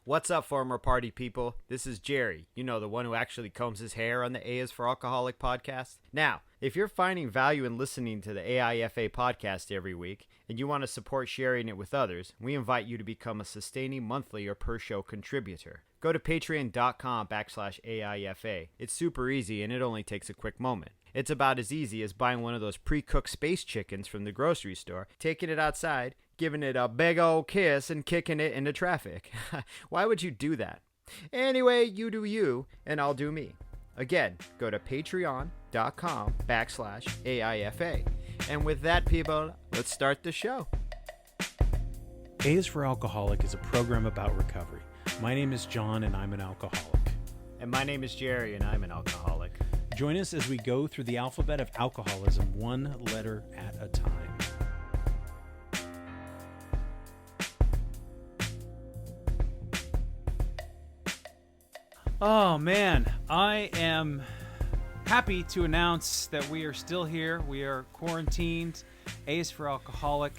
What's up, former party people? This is Jerry, you know, the one who actually combs his hair on the A is for Alcoholic podcast. Now, if you're finding value in listening to the AIFA podcast every week and you want to support sharing it with others, we invite you to become a sustaining monthly or per show contributor. Go to patreon.com/AIFA. It's super easy and it only takes a quick moment. It's about as easy as buying one of those pre-cooked space chickens from the grocery store, taking it outside, giving it a big old kiss, and kicking it into traffic. Why would you do that? Anyway, you do you, and I'll do me. Again, go to patreon.com/AIFA. And with that, people, let's start the show. A is for Alcoholic is a program about recovery. My name is John, and I'm an alcoholic. And my name is Jerry, and I'm an alcoholic. Join us as we go through the alphabet of alcoholism, one letter at a time. Oh man, I am happy to announce that we are still here. We are quarantined. A is for Alcoholic.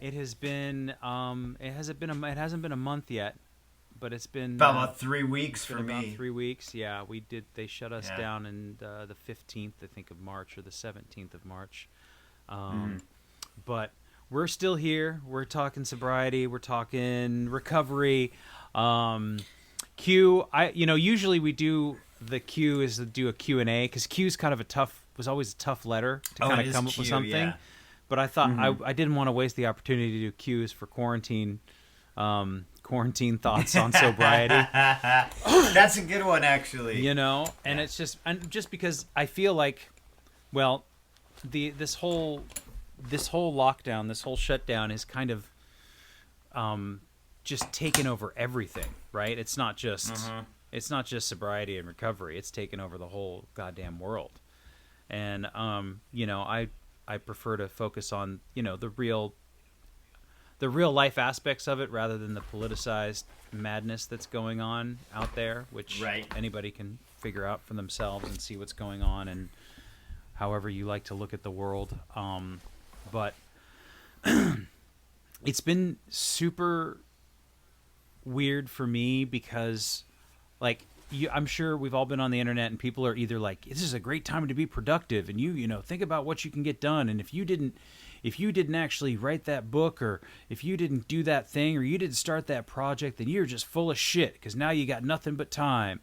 It has been it hasn't been a month yet, but it's been about 3 weeks for me. About 3 weeks, yeah. They shut us down in the 15th, I think, of March, or the 17th of March. But we're still here. We're talking sobriety. We're talking recovery. Q, usually we do the Q is to do a Q&A, because Q is kind of was always a tough letter to kind of come up with something. Yeah. But I thought I didn't want to waste the opportunity to do Q's for quarantine thoughts on sobriety. That's a good one, actually. And it's just because I feel like, well, this whole lockdown, this whole shutdown is kind of just taken over everything, right? It's not just sobriety and recovery. It's taken over the whole goddamn world. And I prefer to focus on the real life aspects of it rather than the politicized madness that's going on out there, which anybody can figure out for themselves and see what's going on and however you like to look at the world. But it's been super weird for me because, like, I'm sure we've all been on the internet and people are either like, this is a great time to be productive, and you think about what you can get done, and if you didn't actually write that book, or if you didn't do that thing, or you didn't start that project, then you're just full of shit because now you got nothing but time,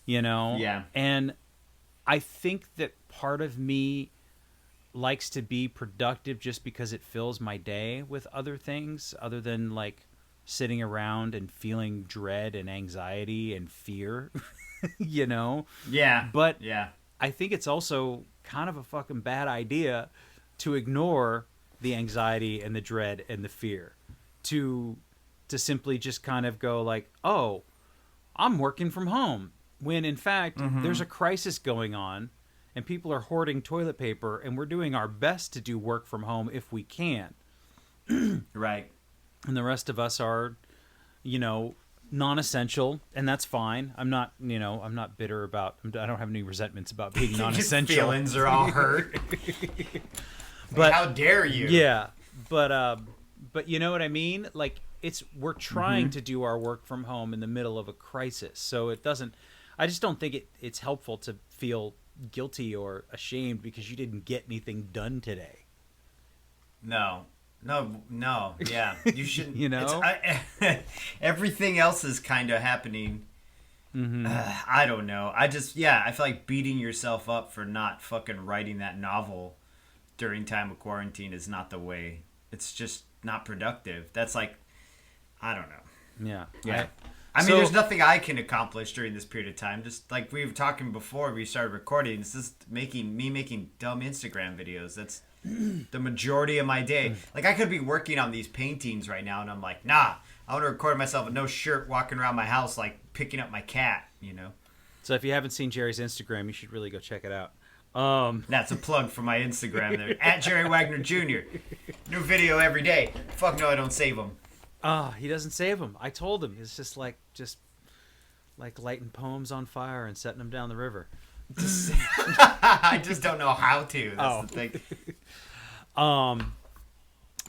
Yeah. And I think that part of me likes to be productive just because it fills my day with other things other than like sitting around and feeling dread and anxiety and fear, Yeah. But I think it's also kind of a fucking bad idea to ignore the anxiety and the dread and the fear, to simply just kind of go like, oh, I'm working from home, when in fact there's a crisis going on and people are hoarding toilet paper, and we're doing our best to do work from home if we can. Right. And the rest of us are, non-essential, and that's fine. I'm not bitter about. I don't have any resentments about being non-essential. Your feelings are all hurt. But how dare you? Yeah, but you know what I mean? Like, we're trying to do our work from home in the middle of a crisis, so it doesn't. I just don't think it's helpful to feel guilty or ashamed because you didn't get anything done today. No, yeah. You shouldn't. Everything else is kind of happening. I don't know. I feel like beating yourself up for not fucking writing that novel during time of quarantine is not the way. It's just not productive. That's like, I don't know. Yeah. I mean, there's nothing I can accomplish during this period of time. Just like we were talking before we started recording, it's just making dumb Instagram videos. That's the majority of my day. Like, I could be working on these paintings right now, and I'm like, nah, I want to record myself with no shirt walking around my house, like picking up my cat, So if you haven't seen Jerry's Instagram, you should really go check it out. That's a plug for my Instagram there. At Jerry Wagner Jr. New video every day. Fuck no, I don't save them. He doesn't save them. I told him. It's just like lighting poems on fire and setting them down the river. I just don't know how to. That's the thing.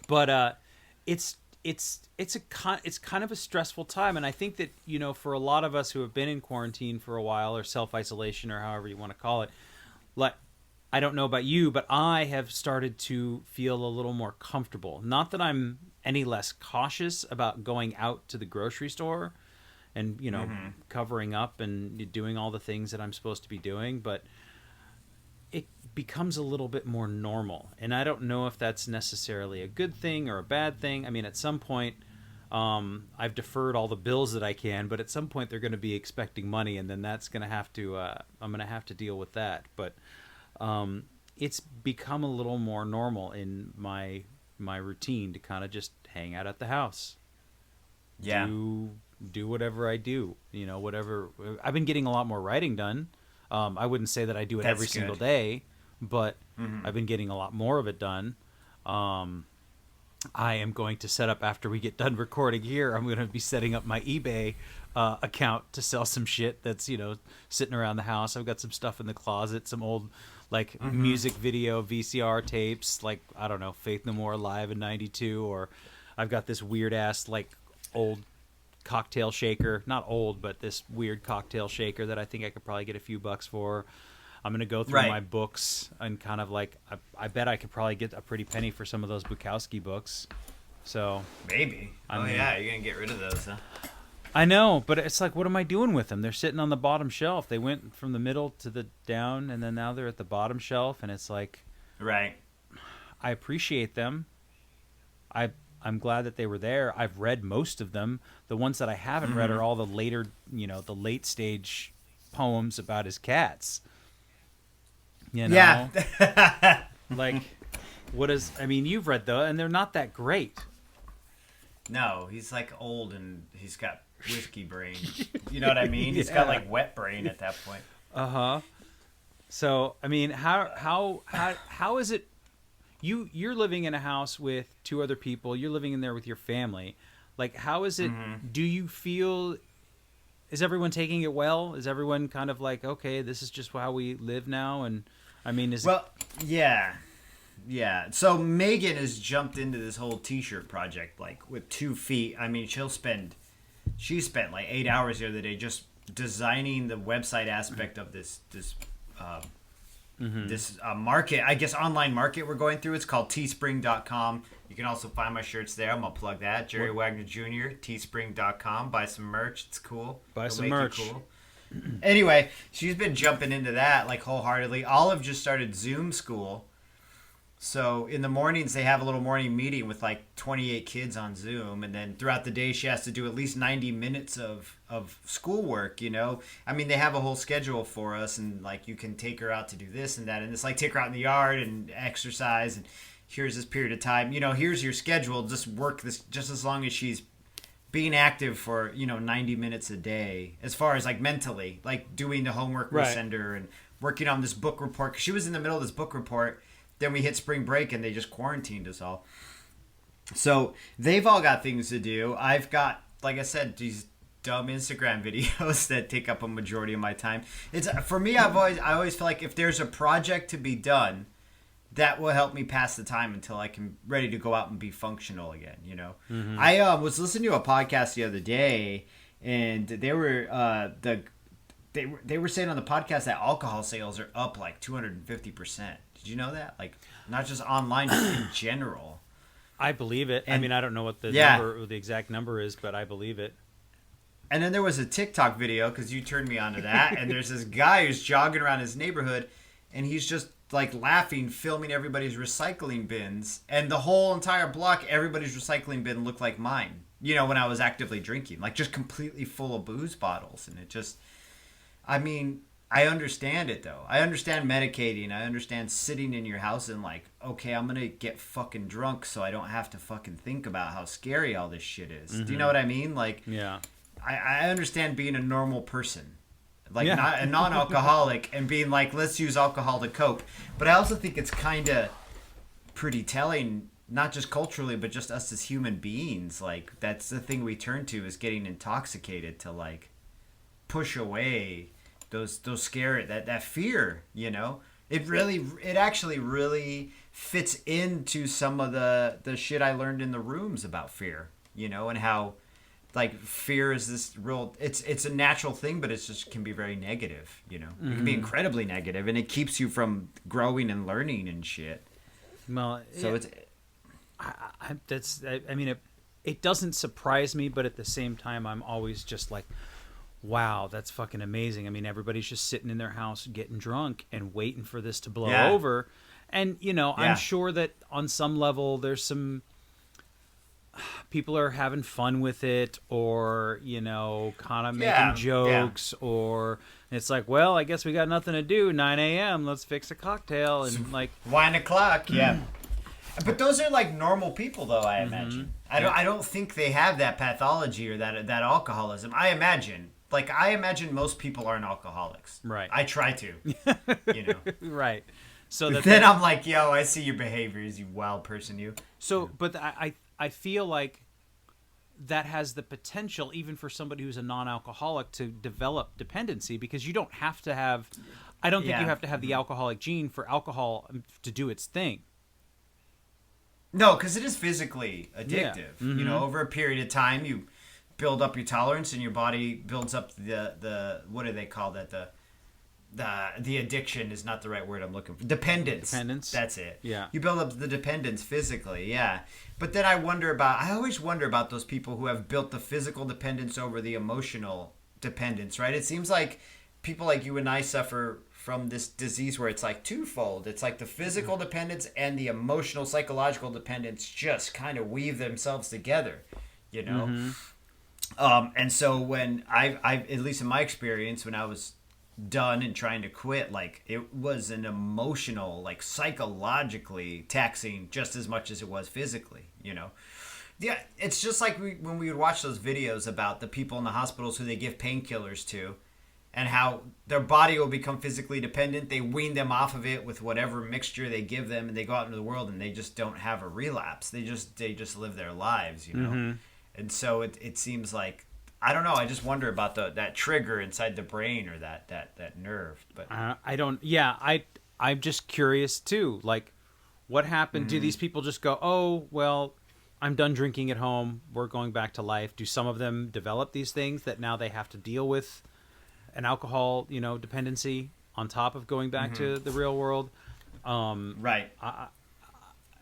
But it's it's kind of a stressful time, and I think that, for a lot of us who have been in quarantine for a while, or self-isolation, or however you want to call it, like, I don't know about you, but I have started to feel a little more comfortable. Not that I'm any less cautious about going out to the grocery store and, covering up and doing all the things that I'm supposed to be doing, but it becomes a little bit more normal. And I don't know if that's necessarily a good thing or a bad thing. I mean, at some point, I've deferred all the bills that I can, but at some point they're going to be expecting money, and then that's going to have to, I'm going to have to deal with that. But it's become a little more normal in my routine to kind of just hang out at the house. Yeah. Do whatever I do, whatever. I've been getting a lot more writing done. I wouldn't say that I do it every single day, but I've been getting a lot more of it done. I am going to set up, after we get done recording here, I'm going to be setting up my eBay account to sell some shit that's, sitting around the house. I've got some stuff in the closet, some old music video VCR tapes, I don't know, Faith No More Live in '92, or I've got this weird ass old cocktail shaker, not old, but this weird cocktail shaker that I think I could probably get a few bucks for. I'm going to go through my books and kind of I bet I could probably get a pretty penny for some of those Bukowski books. So maybe. Yeah, you're going to get rid of those, huh? I know, but it's what am I doing with them? They're sitting on the bottom shelf. They went from the middle to the down, and then now they're at the bottom shelf, and it's right. I appreciate them. I'm glad that they were there. I've read most of them. The ones that I haven't read are all the later, the late stage poems about his cats. Yeah. You've read those, and they're not that great. No, he's old and he's got whiskey brain. You know what I mean? Yeah. He's got wet brain at that point. Uh-huh. So, I mean, how is it? You're living in a house with two other people. You're living in there with your family. How is it? Do you feel? Is everyone taking it well? Is everyone kind of okay, this is just how we live now? And I mean, yeah. So Megan has jumped into this whole T-shirt project with 2 feet. I mean, she spent 8 hours the other day just designing the website aspect of this market, I guess, online market we're going through. It's called teespring.com. You can also find my shirts there. I'm going to plug that. Jerry Wagner Jr., teespring.com. Buy some merch. It's cool. Buy some merch. Cool. Anyway, she's been jumping into that wholeheartedly. Olive just started Zoom school. So in the mornings, they have a little morning meeting with 28 kids on Zoom. And then throughout the day, she has to do at least 90 minutes of schoolwork, I mean, they have a whole schedule for us. And you can take her out to do this and that. And it's take her out in the yard and exercise. And here's this period of time. Here's your schedule. Just work this just as long as she's being active for, 90 minutes a day. As far as mentally, doing the homework we send her and working on this book report. 'Cause she was in the middle of this book report. Then we hit spring break and they just quarantined us all. So they've all got things to do. I've got, like I said, these dumb Instagram videos that take up a majority of my time. It's for me. I always feel if there's a project to be done, that will help me pass the time until I can ready to go out and be functional again. I was listening to a podcast the other day, and they were they were saying on the podcast that alcohol sales are up 250%. Did you know that? Not just online, just in general. I believe it. And, I mean, I don't know what the number, the exact number is, but I believe it. And then there was a TikTok video, because you turned me on to that, and there's this guy who's jogging around his neighborhood, and he's just laughing, filming everybody's recycling bins, and the whole entire block, everybody's recycling bin looked like mine. When I was actively drinking, just completely full of booze bottles, and it just, I mean. I understand it, though. I understand medicating. I understand sitting in your house and okay, I'm going to get fucking drunk so I don't have to fucking think about how scary all this shit is. Do you know what I mean? Yeah. I understand being a normal person. Not a non-alcoholic and being let's use alcohol to cope. But I also think it's kind of pretty telling, not just culturally, but just us as human beings. That's the thing we turn to, is getting intoxicated to push away those scare, that fear. It actually really fits into some of the shit I learned in the rooms about fear, and how like fear is this real, it's a natural thing, but it's just can be very negative, It can be incredibly negative, and it keeps you from growing and learning and shit. Well, so it doesn't surprise me, but at the same time, I'm always just like, wow, that's fucking amazing. I mean, everybody's just sitting in their house getting drunk and waiting for this to blow over. And, I'm sure that on some level there's some people are having fun with it, or, kind of making jokes, or it's like, well, I guess we got nothing to do, 9 a.m., let's fix a cocktail, and like... Wine o'clock, But those are like normal people, though, I imagine. I don't think they have that pathology or that alcoholism. I imagine most people aren't alcoholics. Right. I try to, Right. So then I'm like, yo, I see your behaviors, you wild person, you. So, but I feel like that has the potential, even for somebody who's a non-alcoholic, to develop dependency, because you don't have to have... I don't think you have to have the alcoholic gene for alcohol to do its thing. No, because it is physically addictive. Over a period of time, you build up your tolerance, and your body builds up the what do they call that? The addiction is not the right word I'm looking for. Dependence. That's it. Yeah. You build up the dependence physically, But then I always wonder about those people who have built the physical dependence over the emotional dependence, right? It seems like people like you and I suffer from this disease where it's like twofold. It's like the physical dependence and the emotional, psychological dependence just kind of weave themselves together, And so when I at least in my experience, when I was done and trying to quit, like it was an emotional, like psychologically taxing just as much as it was physically, it's just like when we would watch those videos about the people in the hospitals who they give painkillers to, and how their body will become physically dependent. They wean them off of it with whatever mixture they give them, and they go out into the world and they just don't have a relapse. They just live their lives, And so it seems like, I don't know. I just wonder about that trigger inside the brain, or that nerve. But I don't. Yeah, I'm just curious too. Like, what happened? Do these people just go, oh well, I'm done drinking at home, we're going back to life? Do some of them develop these things that now they have to deal with an alcohol, dependency on top of going back to the real world? Right.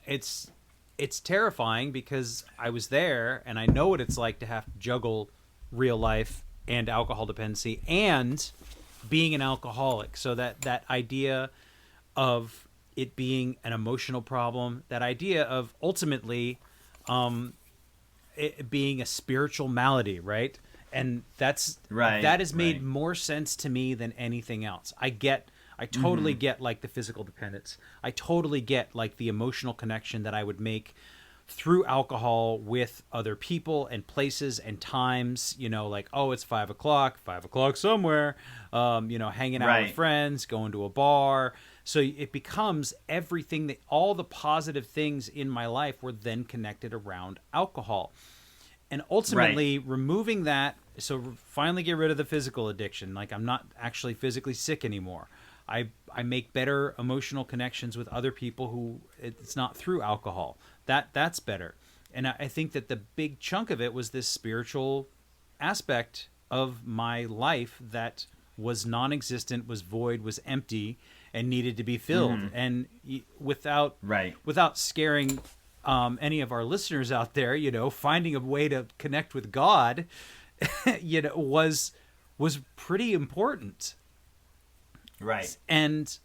It's terrifying, because I was there and I know what it's like to have to juggle real life and alcohol dependency and being an alcoholic. So that idea of it being an emotional problem, that idea of ultimately it being a spiritual malady, right? And that's right. That has made more sense to me than anything else. I totally get like the physical dependence. I totally get like the emotional connection that I would make through alcohol with other people and places and times, like, oh, it's 5 o'clock somewhere, hanging out with friends, going to a bar. So it becomes everything, that all the positive things in my life were then connected around alcohol. And ultimately removing that, so finally get rid of the physical addiction. Like, I'm not actually physically sick anymore. I make better emotional connections with other people who it's not through alcohol. That's better. And I think that the big chunk of it was this spiritual aspect of my life that was non-existent, was void, was empty, and needed to be filled. And without scaring any of our listeners out there, finding a way to connect with God, was pretty important. Right. And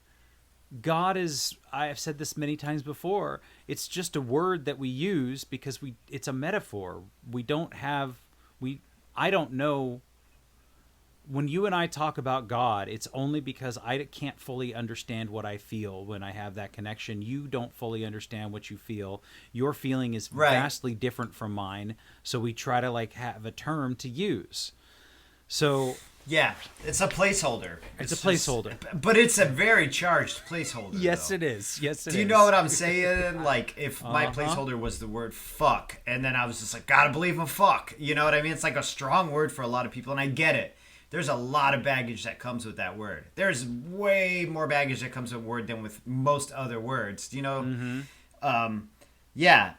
God is, I've said this many times before, it's just a word that we use because it's a metaphor. I don't know. When you and I talk about God, it's only because I can't fully understand what I feel when I have that connection. You don't fully understand what you feel. Your feeling is vastly different from mine. So we try to like have a term to use. So yeah, it's a placeholder. It's a placeholder. But it's a very charged placeholder. Yes, though. It is. Yes, it is. Do you know what I'm saying? Like, if my placeholder was the word fuck, and then I was just like, gotta believe in fuck. You know what I mean? It's like a strong word for a lot of people, and I get it. there's a lot of baggage that comes with that word. There's way more baggage that comes with word than with most other words, you know? Yeah.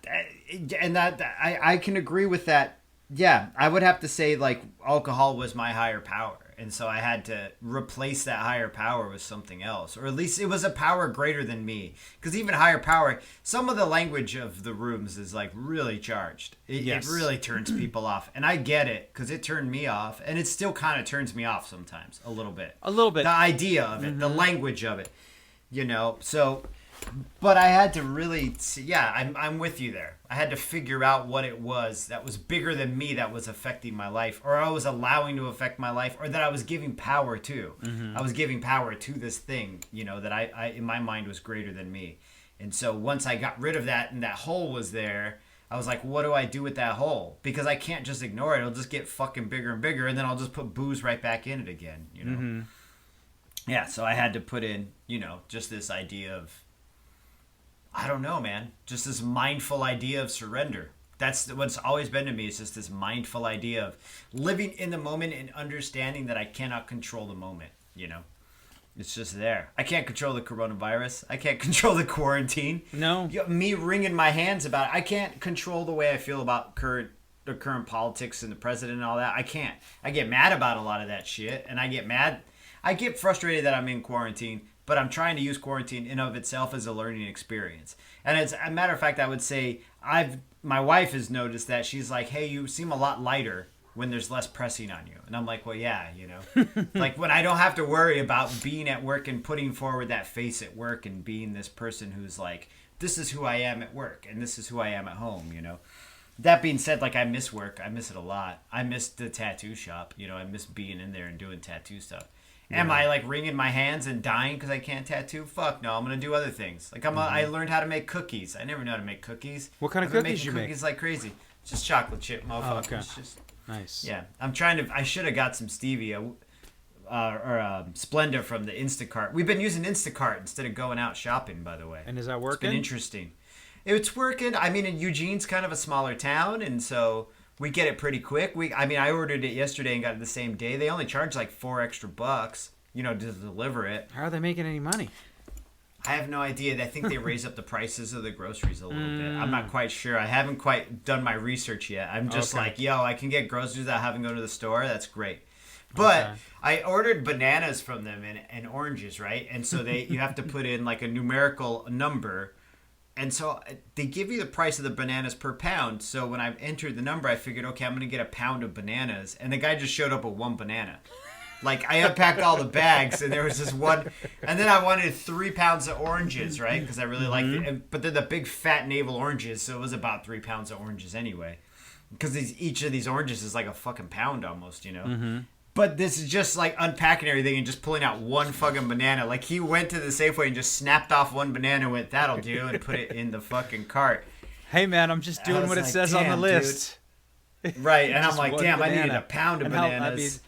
And that I can agree with that. Yeah. I would have to say, like, alcohol was my higher power. And so I had to replace that higher power with something else. Or at least it was a power greater than me. Because even higher power, some of the language of the rooms is like really charged. It really turns people off. And I get it because it turned me off. And it still kind of turns me off sometimes a little bit. A little bit. The idea of it, the language of it, you know. So, but I had to really, I'm with you there. I had to figure out what it was that was bigger than me that was affecting my life, or I was allowing to affect my life, or that I was giving power to. I was giving power to this thing, you know, that I in my mind was greater than me. And so once I got rid of that and that hole was there, I was like, what do I do with that hole? Because I can't just ignore it. It'll just get fucking bigger and bigger, and then I'll just put booze right back in it again, you know? Yeah, so I had to put in, you know, just this idea of, I don't know, man. Just this mindful idea of surrender. That's what's always been to me. It's just this mindful idea of living in the moment and understanding that I cannot control the moment, you know? It's just there. I can't control the coronavirus. I can't control the quarantine. No. Me wringing my hands about it. I can't control the way I feel about the current politics and the president and all that. I can't. I get mad about a lot of that shit, and I get frustrated that I'm in quarantine. But I'm trying to use quarantine in of itself as a learning experience. And as a matter of fact, I would say my wife has noticed that. She's like, hey, you seem a lot lighter when there's less pressing on you. And I'm like, well, yeah, you know. Like when I don't have to worry about being at work and putting forward that face at work and being this person who's like, this is who I am at work and this is who I am at home, you know. That being said, like I miss work. I miss it a lot. I miss the tattoo shop. You know, I miss being in there and doing tattoo stuff. Am I like wringing my hands and dying because I can't tattoo? Fuck no, I'm gonna do other things. Like I learned how to make cookies. I never knew how to make cookies. What kind of cookies you make? Cookies like crazy. Just chocolate chip, motherfuckers. Oh, okay. Just nice. Yeah, I should have got some stevia or Splenda from the Instacart. We've been using Instacart instead of going out shopping, by the way. And is that working? It's been interesting. It's working. I mean, Eugene's kind of a smaller town, and so we get it pretty quick. I ordered it yesterday and got it the same day. They only charge like $4 extra, you know, to deliver it. How are they making any money? I have no idea. I think they raise up the prices of the groceries a little bit. I'm not quite sure. I haven't quite done my research yet. I'm just like, yo, I can get groceries without having to go to the store. That's great. But I ordered bananas from them and oranges, right? And so you have to put in like a numerical number. And so they give you the price of the bananas per pound. So when I entered the number, I figured, okay, I'm going to get a pound of bananas. And the guy just showed up with one banana. Like, I unpacked all the bags, and there was this one. And then I wanted 3 pounds of oranges, right? Because I really liked it. But they're the big, fat navel oranges, so it was about 3 pounds of oranges anyway. Because each of these oranges is like a fucking pound almost, you know? But this is just like unpacking everything and just pulling out one fucking banana. Like he went to the Safeway and just snapped off one banana and went, that'll do, and put it in the fucking cart. Hey man, I'm just doing what it says on the list. Right, and I'm like, damn, I needed a pound of bananas.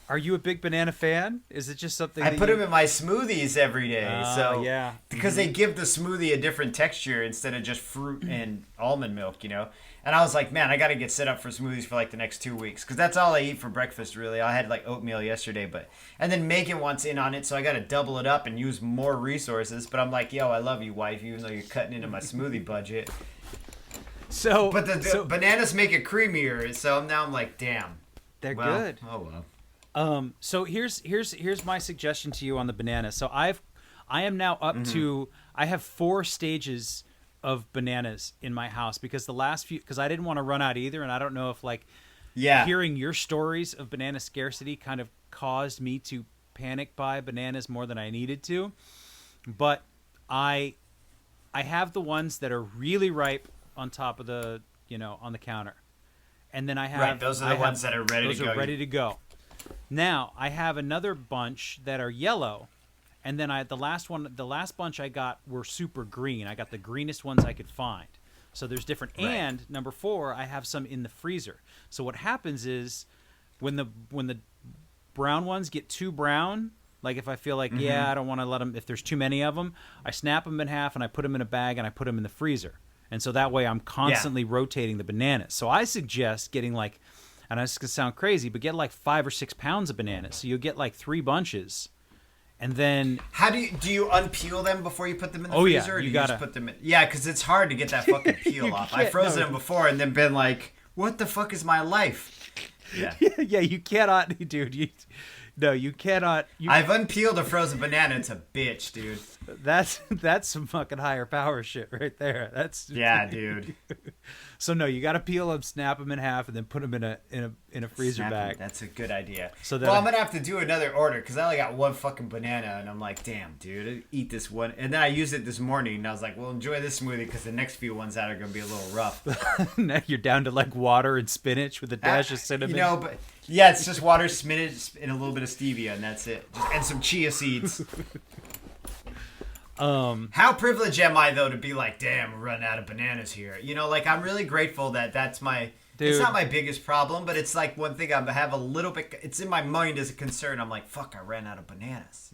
Are you a big banana fan? Is it just something I put them in my smoothies every day. So yeah. Because they give the smoothie a different texture instead of just fruit and almond milk, you know? And I was like, man, I got to get set up for smoothies for like the next 2 weeks. Because that's all I eat for breakfast, really. I had like oatmeal yesterday. And then Megan wants in on it, so I got to double it up and use more resources. But I'm like, yo, I love you, wife, even though you're cutting into my smoothie budget. But the bananas make it creamier. So now I'm like, damn. They're good. Oh, well. So here's my suggestion to you on the banana. So I am now up to, I have 4 stages of bananas in my house because because I didn't want to run out either, and I don't know if hearing your stories of banana scarcity kind of caused me to panic buy bananas more than I needed to. But I have the ones that are really ripe on top of the, on the counter, and then I have those are the ones that are ready to go. Those are ready to go. Now I have another bunch that are yellow, and then the last bunch I got were super green. I got the greenest ones I could find. So there's different. Right. And number 4, I have some in the freezer. So what happens is when the brown ones get too brown, like if I feel like I don't want to let them, if there's too many of them, I snap them in half and I put them in a bag and I put them in the freezer. And so that way I'm constantly rotating the bananas. So I suggest getting like and this could sound crazy, but get like 5 or 6 pounds of bananas. So you'll get like 3 bunches. And then how do you unpeel them before you put them in the freezer? Yeah, or you gotta just put them in? Yeah, because it's hard to get that fucking peel off. I've frozen them before and then been like, what the fuck is my life? Yeah, yeah, you cannot, dude. You cannot. I've unpeeled a frozen banana. It's a bitch, dude. That's some fucking higher power shit right there. Yeah, dude. So no, you got to peel them, snap them in half, and then put them in a freezer bag. That's a good idea. So I'm gonna have to do another order because I only got one fucking banana, and I'm like, damn, dude, I eat this one. And then I used it this morning, and I was like, well, enjoy this smoothie because the next few ones out are gonna be a little rough. Now you're down to like water and spinach with a dash of cinnamon. But yeah, it's just water, spinach, and a little bit of stevia, and that's it. And some chia seeds. How privileged am I though to be like, damn, we're running out of bananas here. Like I'm really grateful that that's my. Dude. It's not my biggest problem, but it's like one thing I have a little bit. It's in my mind as a concern. I'm like, fuck, I ran out of bananas.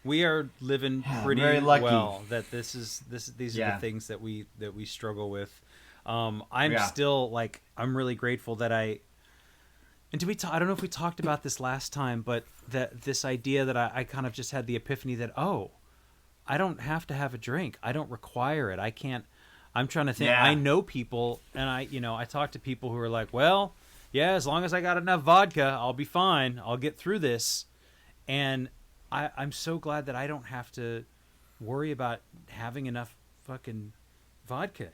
We are living pretty well. That these are the things that we struggle with. I'm still like, I'm really grateful that I. And I don't know if we talked about this last time, but this idea that I kind of just had the epiphany that I don't have to have a drink. I don't require it. I can't. I'm trying to think. Yeah. I know people, and I talk to people who are like, well, yeah, as long as I got enough vodka, I'll be fine. I'll get through this. And I'm so glad that I don't have to worry about having enough fucking vodka.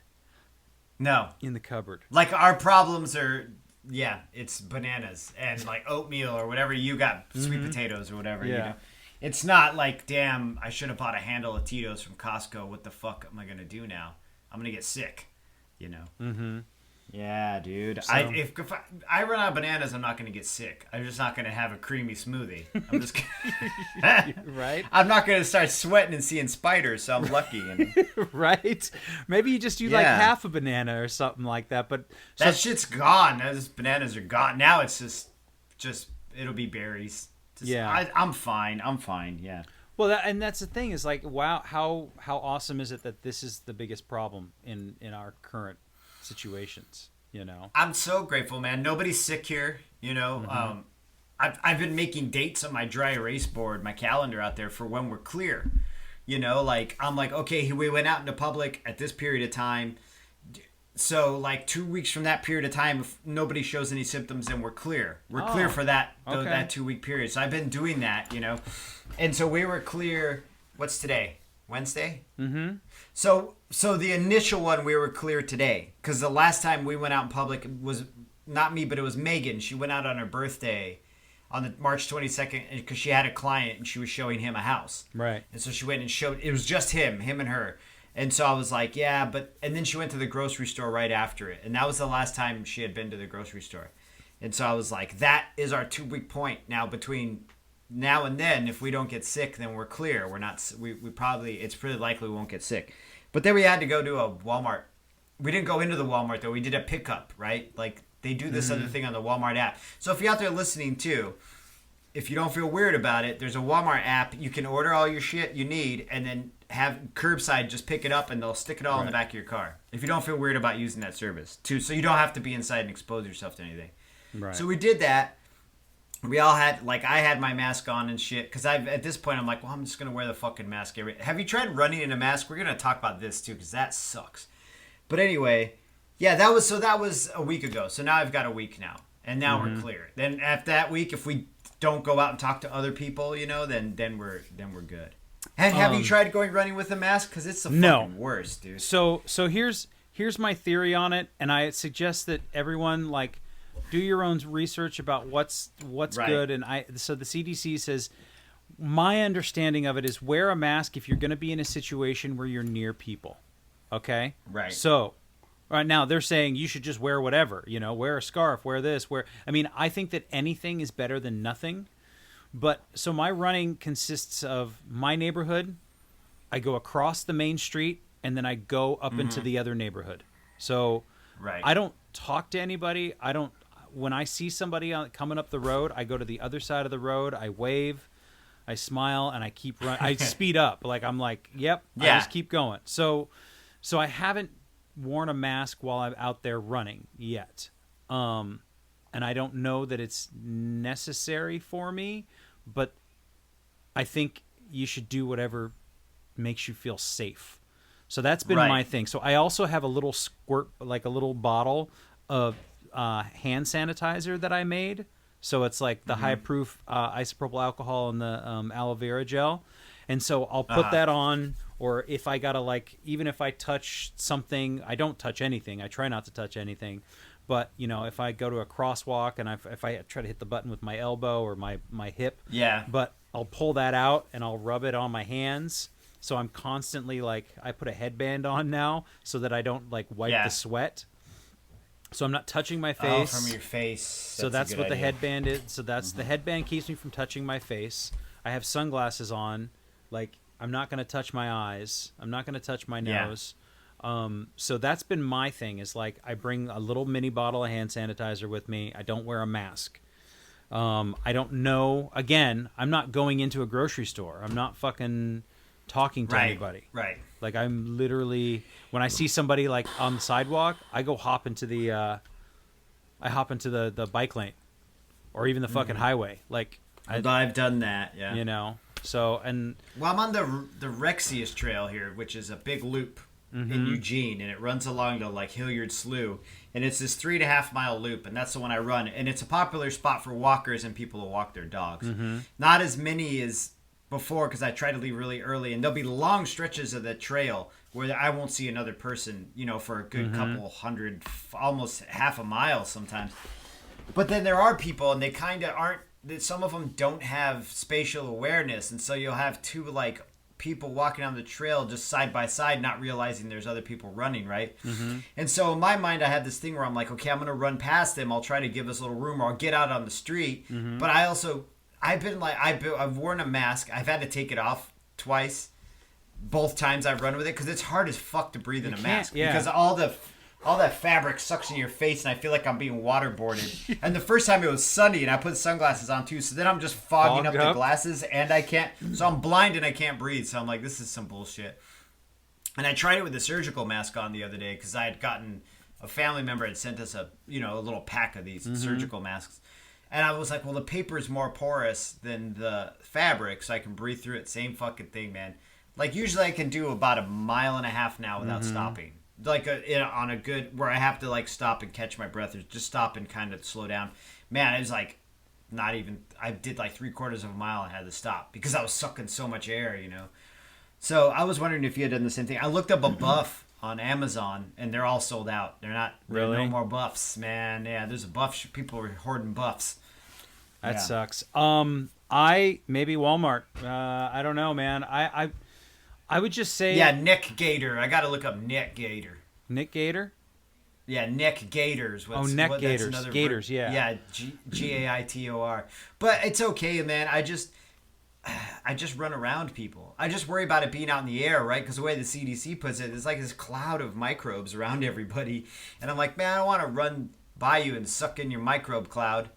No. In the cupboard. Like our problems are, it's bananas and like oatmeal or whatever you got, sweet potatoes or whatever. Yeah. It's not like, damn, I should have bought a handle of Tito's from Costco. What the fuck am I going to do now? I'm going to get sick, Mm-hmm. Yeah, dude. So, if I run out of bananas, I'm not going to get sick. I'm just not going to have a creamy smoothie. I'm just right? I'm not going to start sweating and seeing spiders, so I'm lucky. Right? Maybe you just do like half a banana or something like that. But that shit's gone. Those bananas are gone. Now it's just it'll be berries. I'm fine. Yeah. Well, that's the thing is like, wow, how awesome is it that this is the biggest problem in our current situations? I'm so grateful, man. Nobody's sick here. Mm-hmm. I've been making dates on my dry erase board, my calendar out there for when we're clear. Like I'm like, okay, we went out into public at this period of time. So, like 2 weeks from that period of time, if nobody shows any symptoms, then we're clear. We're clear for that 2 week period. So I've been doing that, And so we were clear. What's today? Wednesday? Mm-hmm. So the initial one, we were clear today. Because the last time we went out in public was not me, but it was Megan. She went out on her birthday on the March 22nd because she had a client and she was showing him a house. Right. And so she went and showed. It was just him and her. And so I was like, yeah, and then she went to the grocery store right after it. And that was the last time she had been to the grocery store. And so I was like, that is our 2 week point. Now, between now and then, if we don't get sick, then we're clear. We're not, we probably, it's pretty likely we won't get sick. But then we had to go to a Walmart. We didn't go into the Walmart, though. We did a pickup, right? Like, they do this other thing on the Walmart app. So if you're out there listening, too, if you don't feel weird about it, there's a Walmart app. You can order all your shit you need and then have curbside just pick it up and they'll stick it all in the back of your car. If you don't feel weird about using that service, too. So you don't have to be inside and expose yourself to anything. Right. So we did that. We all had, like, I had my mask on and shit. Because at this point, I'm like, well, I'm just going to wear the fucking mask. Have you tried running in a mask? We're going to talk about this, too, because that sucks. But anyway, yeah, that was a week ago. So now I've got a week now. And now we're clear. Then after that week, if we don't go out and talk to other people, then we're good. Have you tried going running with a mask? Because it's the fucking worst, dude. So here's my theory on it, and I suggest that everyone like do your own research about what's right. Good. And so the CDC says, my understanding of it is wear a mask if you're going to be in a situation where you're near people. Okay. Right. So right now they're saying you should just wear whatever, wear a scarf, wear this, I think that anything is better than nothing. But so my running consists of my neighborhood. I go across the main street and then I go up into the other neighborhood. So right. I don't talk to anybody. When I see somebody coming up the road, I go to the other side of the road. I wave, I smile, and I keep running. I speed up. Like I'm like, yep. Yeah. I just keep going. So I haven't worn a mask while I'm out there running yet. and I don't know that it's necessary for me, but I think you should do whatever makes you feel safe. So that's been my thing. So I also have a little squirt, like a little bottle of hand sanitizer that I made. So it's like the high proof isopropyl alcohol and the aloe vera gel. And so I'll put that on, or if I gotta, like, even if I touch something, I don't touch anything. I try not to touch anything. But, you know, if I go to a crosswalk and if I try to hit the button with my elbow or my hip, but I'll pull that out and I'll rub it on my hands. So I'm constantly, like, I put a headband on now so that I don't, like, wipe the sweat. So I'm not touching my face. Oh, from your face. So that's what the headband is. So that's the headband keeps me from touching my face. I have sunglasses on. Like, I'm not going to touch my eyes. I'm not going to touch my nose. So that's been my thing, is like I bring a little mini bottle of hand sanitizer with me. I don't wear a mask. I don't know. Again, I'm not going into a grocery store. I'm not fucking talking to anybody. Right. Like, I'm literally, when I see somebody like on the sidewalk, I go hop into the the bike lane or even the fucking highway. Like, I've done that. Yeah. You know. So, and well, I'm on the Rexius Trail here, which is a big loop in Eugene, and it runs along to like Hilliard Slough, and it's this 3.5 mile loop, and that's the one I run, and it's a popular spot for walkers and people who walk their dogs. Not as many as before, because I try to leave really early, and there'll be long stretches of the trail where I won't see another person, you know, for a good couple hundred, almost half a mile sometimes. But then there are people, and they kind of aren't. Some of them don't have spatial awareness, and so you'll have two like people walking on the trail just side by side, not realizing there's other people running, right? And so in my mind, I had this thing where I'm like, okay, I'm going to run past them. I'll try to give us a little room, or I'll get out on the street. But I also, I've worn a mask. I've had to take it off twice, both times I've run with it, because it's hard as fuck to breathe in a mask because all that fabric sucks in your face, and I feel like I'm being waterboarded. And the first time it was sunny, and I put sunglasses on too, so then I'm just fogging up the glasses, and I can't. So I'm blind and I can't breathe. So I'm like, this is some bullshit. And I tried it with a surgical mask on the other day because I had gotten a family member had sent us a little pack of these surgical masks, and I was like, well, the paper is more porous than the fabric, so I can breathe through it. Same fucking thing, man. Like usually I can do about 1.5 miles now without stopping. Like on a good, where I have to like stop and catch my breath, or just stop and kind of slow down. Man, it was like not even, I did like 3/4 mile and had to stop because I was sucking so much air, you know. So I was wondering if you had done the same thing. I looked up a buff on Amazon, and they're all sold out. They're not really, no more buffs, man. Yeah, there's a buff. People are hoarding buffs. That sucks. Maybe Walmart. I don't know, man. I would just say... Yeah, Nick Gator. I got to look up Nick Gator. Nick Gator? Yeah, Nick Gators. Neck Gators. Gators, yeah. Yeah, Gaitor. But it's okay, man. I just run around people. I just worry about it being out in the air, right? Because the way the CDC puts it, it's like this cloud of microbes around everybody. And I'm like, man, I don't want to run by you and suck in your microbe cloud.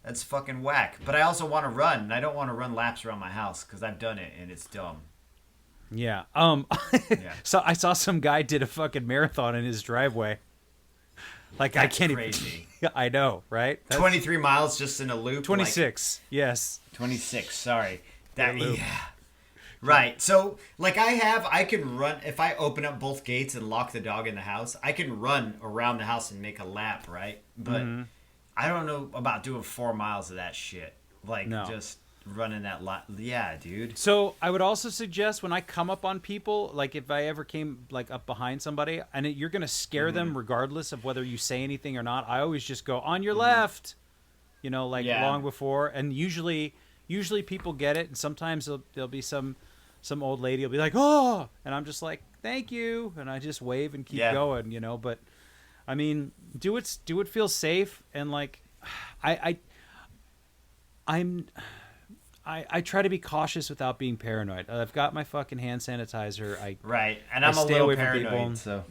That's fucking whack. But I also want to run, and I don't want to run laps around my house because I've done it, and it's dumb. Yeah. So I saw some guy did a fucking marathon in his driveway. Like, that's I can't crazy. Even. I know, right? That's 23 miles just in a loop. 26. Like, yes. 26. Sorry. Yeah. Right. So, like, I can run if I open up both gates and lock the dog in the house. I can run around the house and make a lap, right? But I don't know about doing 4 miles of that shit. Like, just running that lot. Yeah, dude. So I would also suggest when I come up on people, like if I ever came like up behind somebody, and you're gonna scare them regardless of whether you say anything or not, I always just go on your left, you know, like long before. And usually people get it, and sometimes there'll be some old lady will be like, oh, and I'm just like, thank you, and I just wave and keep going, you know. But I mean, do it feel safe, and like I try to be cautious without being paranoid. I've got my fucking hand sanitizer. And I'm a little paranoid. So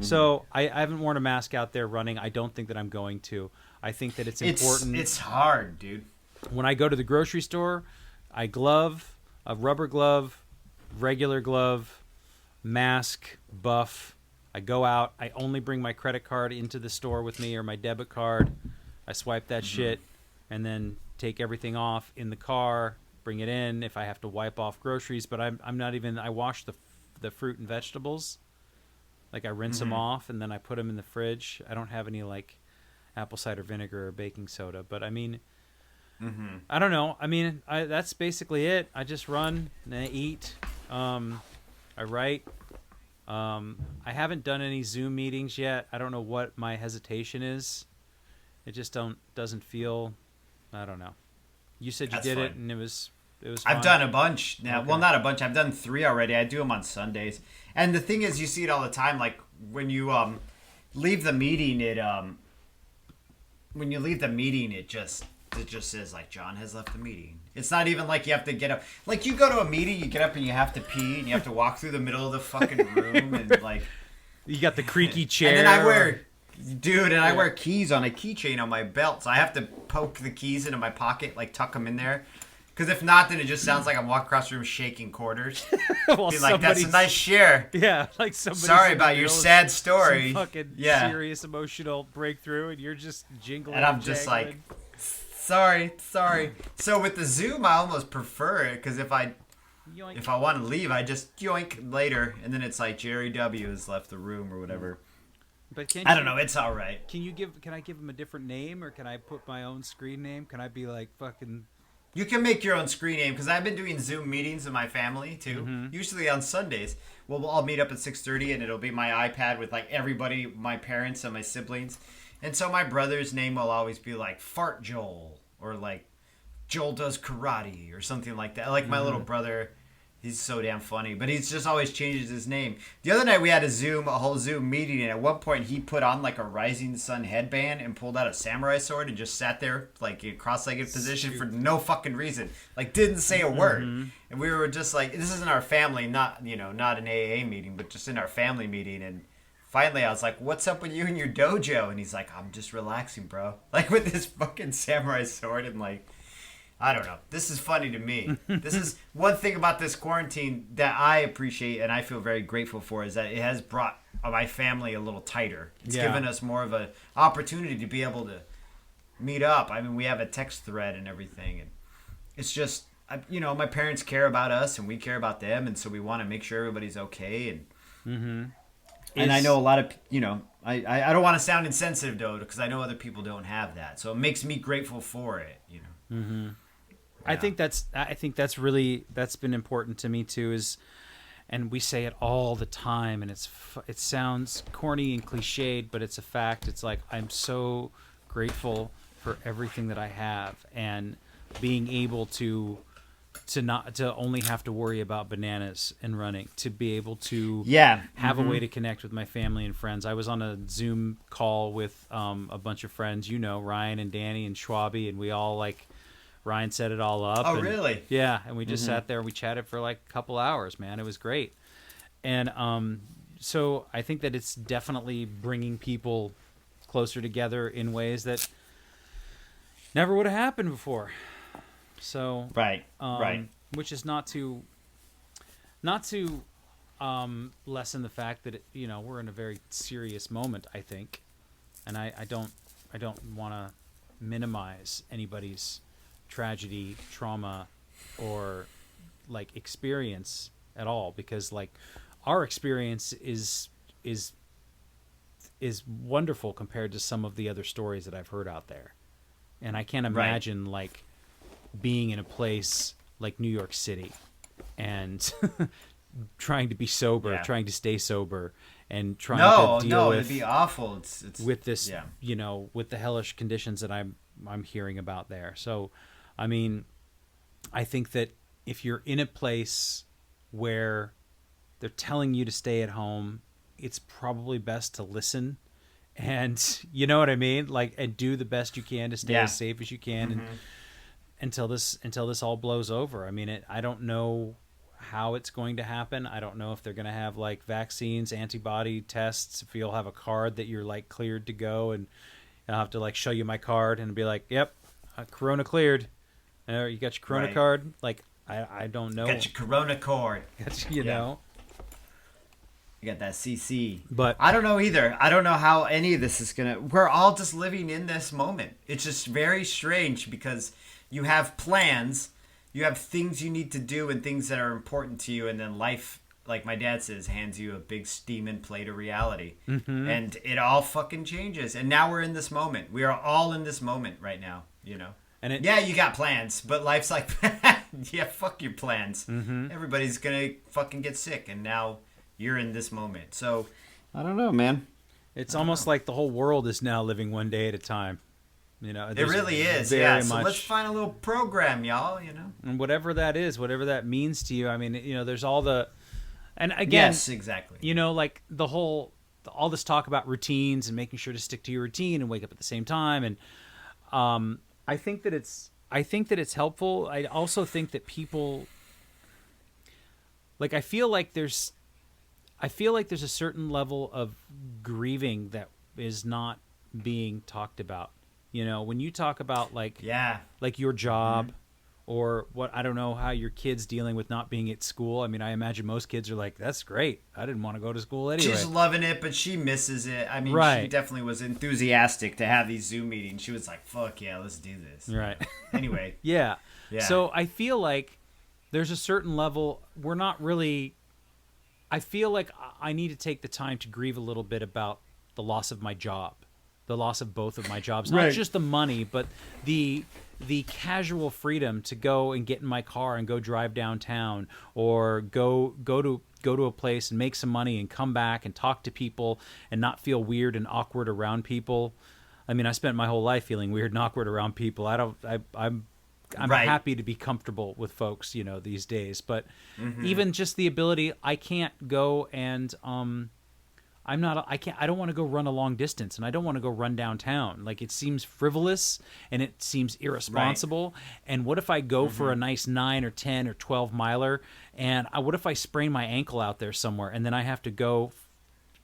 so I haven't worn a mask out there running. I don't think that I'm going to. I think that it's important. It's hard, dude. When I go to the grocery store, I glove, a rubber glove, regular glove, mask, buff. I go out. I only bring my credit card into the store with me, or my debit card. I swipe that shit, and then take everything off in the car, bring it in if I have to wipe off groceries. But I'm not even. I wash the fruit and vegetables. Like I rinse them off and then I put them in the fridge. I don't have any like apple cider vinegar or baking soda, but I mean, I don't know. I mean, that's basically it. I just run and I eat. I write. I haven't done any Zoom meetings yet. I don't know what my hesitation is. It just doesn't feel. I don't know. You said you did it, and it was. I've done a bunch now. Okay. Well, not a bunch. I've done 3 already. I do them on Sundays. And the thing is, you see it all the time. Like when you leave the meeting, it just says like John has left the meeting. It's not even like you have to get up. Like you go to a meeting, you get up and you have to pee, and you have to walk through the middle of the fucking room, and like you got the creaky chair. And then I wear keys on a keychain on my belt, so I have to poke the keys into my pocket, like tuck them in there. Because if not, then it just sounds like I'm walking across the room shaking quarters. Well, be like, that's a nice share. Yeah, like somebody. Sorry about your sad story. Some fucking serious emotional breakthrough, and you're just jingling. And I'm just like, sorry. So with the Zoom, I almost prefer it because if I want to leave, I just yoink later, and then it's like Jerry W has left the room or whatever. But I don't know. It's all right. Can I give him a different name, or can I put my own screen name? Can I be like fucking? You can make your own screen name because I've been doing Zoom meetings with my family too. Usually on Sundays, we'll all meet up at 6:30, and it'll be my iPad with like everybody, my parents and my siblings. And so my brother's name will always be like Fart Joel or like Joel Does Karate or something like that. Like my little brother, he's so damn funny, but he's just always changes his name. The other night we had a whole Zoom meeting, and at one point he put on like a Rising Sun headband and pulled out a samurai sword and just sat there like in cross-legged position for no fucking reason. Like didn't say a word. And we were just like, this isn't our family, not an AA meeting, but just in our family meeting. And finally I was like, what's up with you and your dojo? And he's like, I'm just relaxing, bro. Like with this fucking samurai sword and like, I don't know. This is funny to me. This is one thing about this quarantine that I appreciate and I feel very grateful for is that it has brought my family a little tighter. It's given us more of an opportunity to be able to meet up. I mean, we have a text thread and everything. And it's just, my parents care about us and we care about them. And so we want to make sure everybody's okay. And and I know a lot of, I don't want to sound insensitive, though, because I know other people don't have that. So it makes me grateful for it, Yeah. I think that's been important to me too and we say it all the time and it sounds corny and cliched, but it's a fact. It's like, I'm so grateful for everything that I have and being able to only have to worry about bananas and running, to be able to have a way to connect with my family and friends. I was on a Zoom call with a bunch of friends, Ryan and Danny and Schwabi, and we all like, Ryan set it all up. Oh, really? Yeah, and we just sat there and we chatted for like a couple hours, man. It was great. And so I think that it's definitely bringing people closer together in ways that never would have happened before. So right. Which is not to lessen the fact that we're in a very serious moment, I think, and I don't want to minimize anybody's tragedy, trauma, or like experience at all, because like our experience is wonderful compared to some of the other stories that I've heard out there, and I can't imagine like being in a place like New York City and trying to be sober, trying to stay sober, and trying to deal with it'd be awful. It's with this, with the hellish conditions that I'm hearing about there. So, I mean, I think that if you're in a place where they're telling you to stay at home, it's probably best to listen, and you know what I mean, like, and do the best you can to stay as safe as you can, and until this all blows over. I mean, I don't know how it's going to happen. I don't know if they're going to have like vaccines, antibody tests, if you'll have a card that you're like cleared to go, and I'll have to like show you my card and be like, yep, Corona cleared. You got your Corona card? Like, I don't know. Got your Corona card. you know. You got that CC. But I don't know either. I don't know how any of this is gonna. We're all just living in this moment. It's just very strange because you have plans, you have things you need to do and things that are important to you, and then life, like my dad says, hands you a big steaming plate of reality, and it all fucking changes. And now we're in this moment. We are all in this moment right now. You know. And yeah, you got plans, but life's like, yeah, fuck your plans. Everybody's gonna fucking get sick, and now you're in this moment. So, I don't know, man. It's almost like the whole world is now living one day at a time. You know, it really is. Yeah. So let's find a little program, y'all. You know, and whatever that is, whatever that means to you. I mean, you know, there's all the, and again, yes, exactly. You know, like all this talk about routines and making sure to stick to your routine and wake up at the same time, and I think that it's helpful. I also think that people, like, I feel like there's a certain level of grieving that is not being talked about. You know, when you talk about like your job or what, I don't know how your kid's dealing with not being at school. I mean, I imagine most kids are like, that's great. I didn't want to go to school anyway. She's loving it, but she misses it. I mean, she definitely was enthusiastic to have these Zoom meetings. She was like, fuck yeah, let's do this. Right. Anyway. Yeah. So I feel like there's a certain level, I feel like I need to take the time to grieve a little bit about the loss of my job, the loss of both of my jobs, not just the money, but the casual freedom to go and get in my car and go drive downtown or go to a place and make some money and come back and talk to people and not feel weird and awkward around people. I mean, I spent my whole life feeling weird and awkward around people. I'm happy to be comfortable with folks, you know, these days, but even just the ability, I can't go and, I don't want to go run a long distance, and I don't want to go run downtown. Like, it seems frivolous and it seems irresponsible. And what if I go for a nice 9 or 10 or 12 miler, and what if I sprain my ankle out there somewhere, and then I have to go,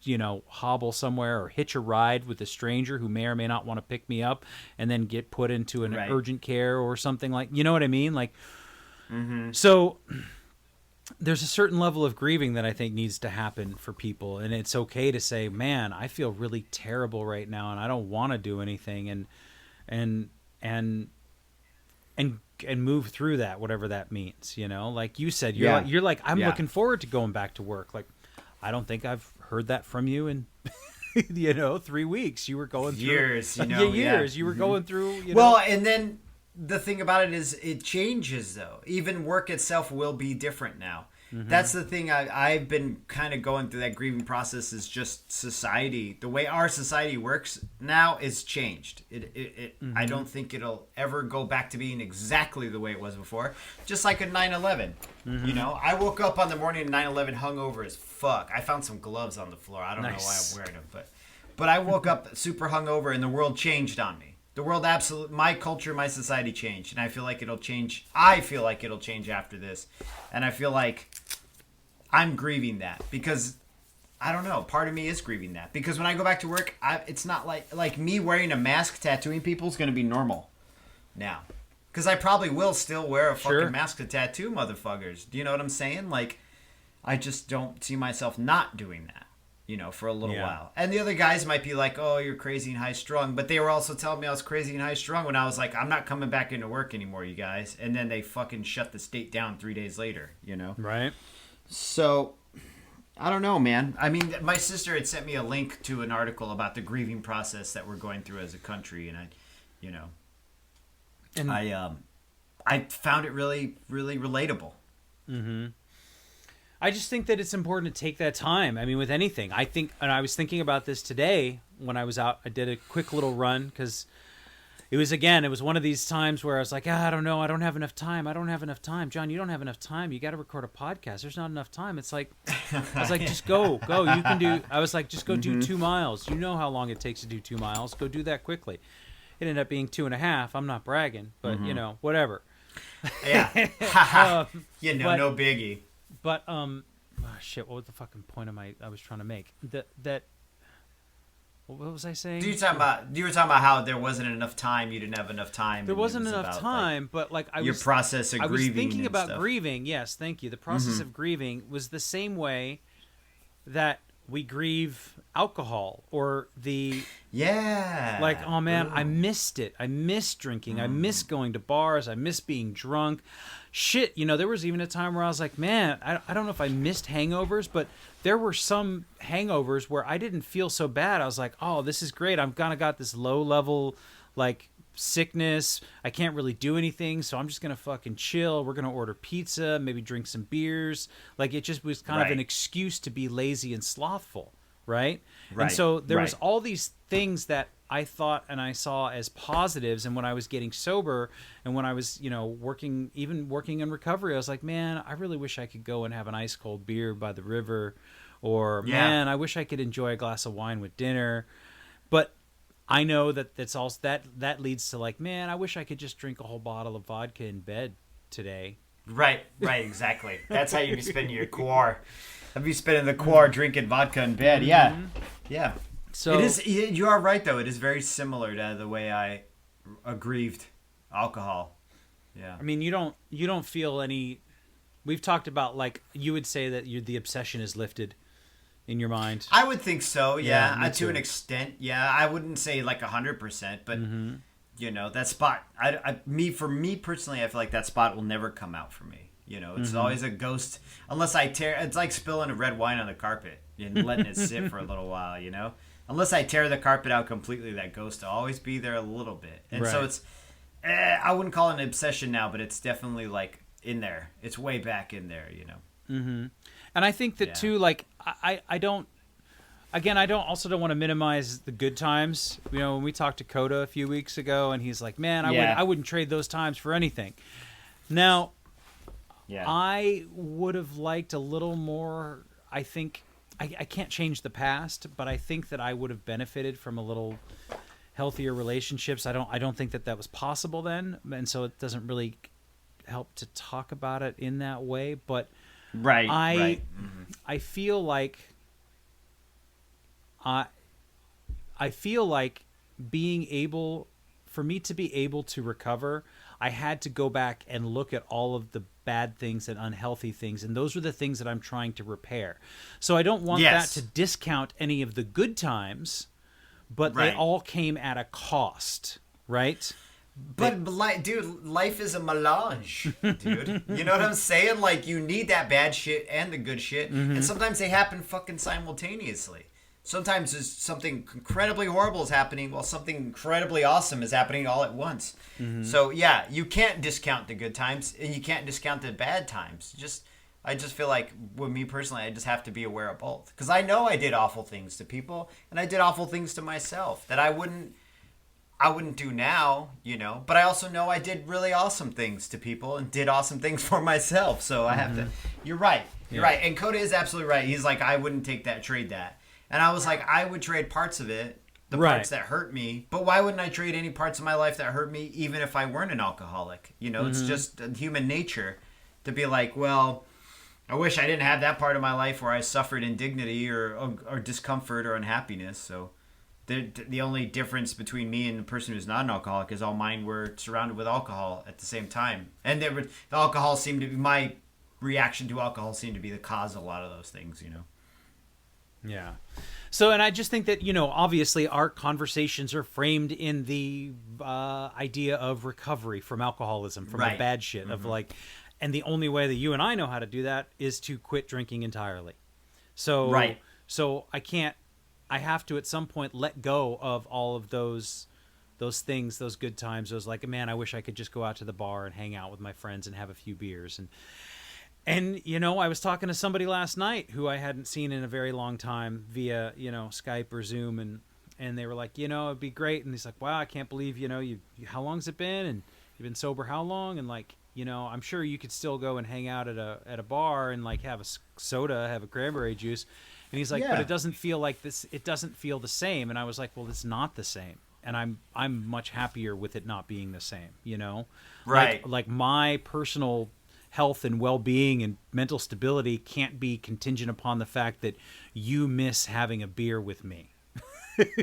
you know, hobble somewhere or hitch a ride with a stranger who may or may not want to pick me up, and then get put into an urgent care or something, like, you know what I mean? Like, so there's a certain level of grieving that I think needs to happen for people, and it's okay to say, man, I feel really terrible right now and I don't want to do anything, and move through that, whatever that means, you know. Like you said, you're like I'm looking forward to going back to work. Like, I don't think I've heard that from you in 3 weeks. You were going through years, you were going through, well, and then the thing about it is it changes, though. Even work itself will be different now. That's the thing. I've been kind of going through that grieving process, is just society. The way our society works now is changed. I don't think it'll ever go back to being exactly the way it was before. Just like a 9/11. You know, I woke up on the morning of 9/11 hungover as fuck. I found some gloves on the floor. I don't know why I'm wearing them, but I woke up super hungover, and the world changed on me. The world my culture, my society changed, and I feel like it'll change. I feel like it'll change after this, and I feel like I'm grieving that because I don't know. Part of me is grieving that because when I go back to work, it's not like me wearing a mask, tattooing people is going to be normal now, because I probably will still wear a fucking mask to tattoo motherfuckers. Do you know what I'm saying? Like, I just don't see myself not doing that. You know, for a little while. And the other guys might be like, oh, you're crazy and high strung. But they were also telling me I was crazy and high strung when I was like, I'm not coming back into work anymore, you guys. And then they fucking shut the state down 3 days later, you know? Right. So, I don't know, man. I mean, my sister had sent me a link to an article about the grieving process that we're going through as a country. And I found it really, really relatable. I just think that it's important to take that time. I mean, with anything, I think, and I was thinking about this today when I was out. I did a quick little run because it was one of these times where I was like, I don't know, I don't have enough time. John, you don't have enough time. You got to record a podcast. There's not enough time. It's like, I was like, just go. You can do. I was like, just go do 2 miles. You know how long it takes to do 2 miles. Go do that quickly. It ended up being 2.5. I'm not bragging, but you know, whatever. Yeah. No biggie. But shit, what was the fucking point I was trying to make? What was I saying? You were talking about how there wasn't enough time. You didn't have enough time. There wasn't enough time, but like your process of grieving. I was thinking about grieving. Yes, thank you. The process of grieving was the same way that we grieve alcohol or the like, oh man, ooh. I missed it. I miss drinking. I miss going to bars. I miss being drunk. Shit, there was even a time where I was like, man, I don't know if I missed hangovers, but there were some hangovers where I didn't feel so bad. I was like, oh, this is great. I've kind of got this low level like sickness. I can't really do anything, so I'm just gonna fucking chill. We're gonna order pizza, maybe drink some beers. Like, it just was kind of an excuse to be lazy and slothful, right? And so there was all these things that I thought and I saw as positives. And when I was getting sober and when I was, working in recovery, I was like, man, I really wish I could go and have an ice cold beer by the river, or man, I wish I could enjoy a glass of wine with dinner. But I know that's also that leads to like, man, I wish I could just drink a whole bottle of vodka in bed today. Right, exactly. That's how you be spending your core. I'd be spending the core drinking vodka in bed. Yeah. So it is. You are right, though. It is very similar to the way I grieved alcohol. Yeah. I mean, you don't feel any. We've talked about, like, you would say that the obsession is lifted in your mind. I would think so. Yeah, to an extent. Yeah, I wouldn't say like 100%, but that spot. For me personally, I feel like that spot will never come out for me. It's always a ghost unless I tear. It's like spilling a red wine on the carpet and letting it sit for a little while. Unless I tear the carpet out completely, that ghost will always be there a little bit. And so it's, I wouldn't call it an obsession now, but it's definitely like in there. It's way back in there, Mm-hmm. And I think that too, like, I don't want to minimize the good times. When we talked to Coda a few weeks ago and he's like, man, I wouldn't trade those times for anything. Now, I would have liked a little more. I think I can't change the past, but I think that I would have benefited from a little healthier relationships. I don't think that was possible then, and so it doesn't really help to talk about it in that way. But I feel like I feel like for me to be able to recover, I had to go back and look at all of the bad things and unhealthy things, and those are the things that I'm trying to repair. So I don't want that to discount any of the good times, but they all came at a cost, right? But dude, life is a melange, dude. You know what I'm saying? Like, you need that bad shit and the good shit, and sometimes they happen fucking simultaneously. Sometimes there's something incredibly horrible is happening while something incredibly awesome is happening all at once. So yeah, you can't discount the good times and you can't discount the bad times. I just feel like, with me personally, I just have to be aware of both. Because I know I did awful things to people and I did awful things to myself that I wouldn't do now, But I also know I did really awesome things to people and did awesome things for myself. So I have to. You're right. You're right. And Coda is absolutely right. He's like, I wouldn't trade that. And I was like, I would trade parts of it, the parts that hurt me. But why wouldn't I trade any parts of my life that hurt me, even if I weren't an alcoholic? It's just human nature to be like, well, I wish I didn't have that part of my life where I suffered indignity or discomfort or unhappiness. So the only difference between me and the person who's not an alcoholic is all mine were surrounded with alcohol at the same time. And the alcohol seemed to be, my reaction to alcohol seemed to be the cause of a lot of those things, Yeah. So, and I just think that, obviously our conversations are framed in the idea of recovery from alcoholism, from the bad shit of like, and the only way that you and I know how to do that is to quit drinking entirely. So, so I have to at some point let go of all of those things, those good times. Those like, man, I wish I could just go out to the bar and hang out with my friends and have a few beers. And I was talking to somebody last night who I hadn't seen in a very long time via, Skype or Zoom. And they were like, it'd be great. And he's like, wow, I can't believe, how long's it been? And you've been sober how long? And like, I'm sure you could still go and hang out at a bar and like have a soda, have a cranberry juice. And he's like, but it doesn't feel like this. It doesn't feel the same. And I was like, well, it's not the same. And I'm much happier with it not being the same, Right. Like my personal health and well-being and mental stability can't be contingent upon the fact that you miss having a beer with me.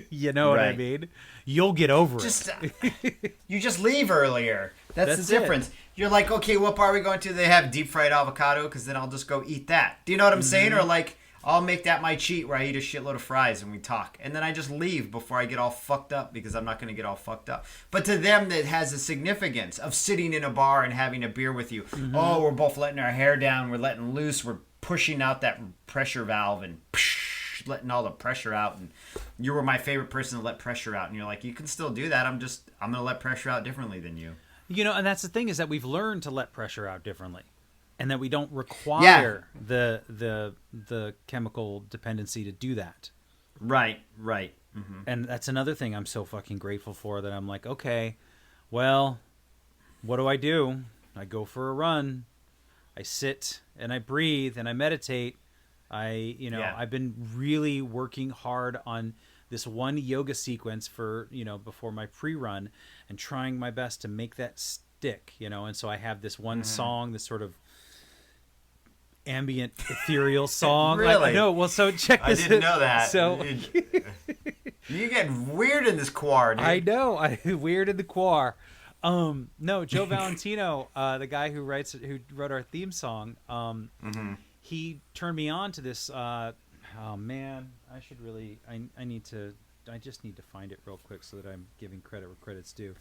You know what I mean? You'll get over it. You just leave earlier. That's the difference. You're like, okay, what bar are we going to? They have deep fried avocado, because then I'll just go eat that. Do you know what I'm saying? Or like, I'll make that my cheat where I eat a shitload of fries and we talk. And then I just leave before I get all fucked up because I'm not going to get all fucked up. But to them, that has a significance of sitting in a bar and having a beer with you. Mm-hmm. Oh, we're both letting our hair down. We're letting loose. We're pushing out that pressure valve and letting all the pressure out. And you were my favorite person to let pressure out. And you're like, you can still do that. I'm going to let pressure out differently than you. You know, and that's the thing is that we've learned to let pressure out differently. And that we don't require the chemical dependency to do that. Right. Mm-hmm. And that's another thing I'm so fucking grateful for, that I'm like, okay, well, what do? I go for a run. I sit and I breathe and I meditate. I've been really working hard on this one yoga sequence for, before my pre-run and trying my best to make that stick, and so I have this one song, this sort of ambient ethereal song. Really? No, well, so check this. I didn't know that. So you get weird in this quar, dude. I know. Weird in the quar. No, Joe Valentino, the guy who wrote our theme song, he turned me on to this. Oh man, I just need to find it real quick so that I'm giving credit where credit's due.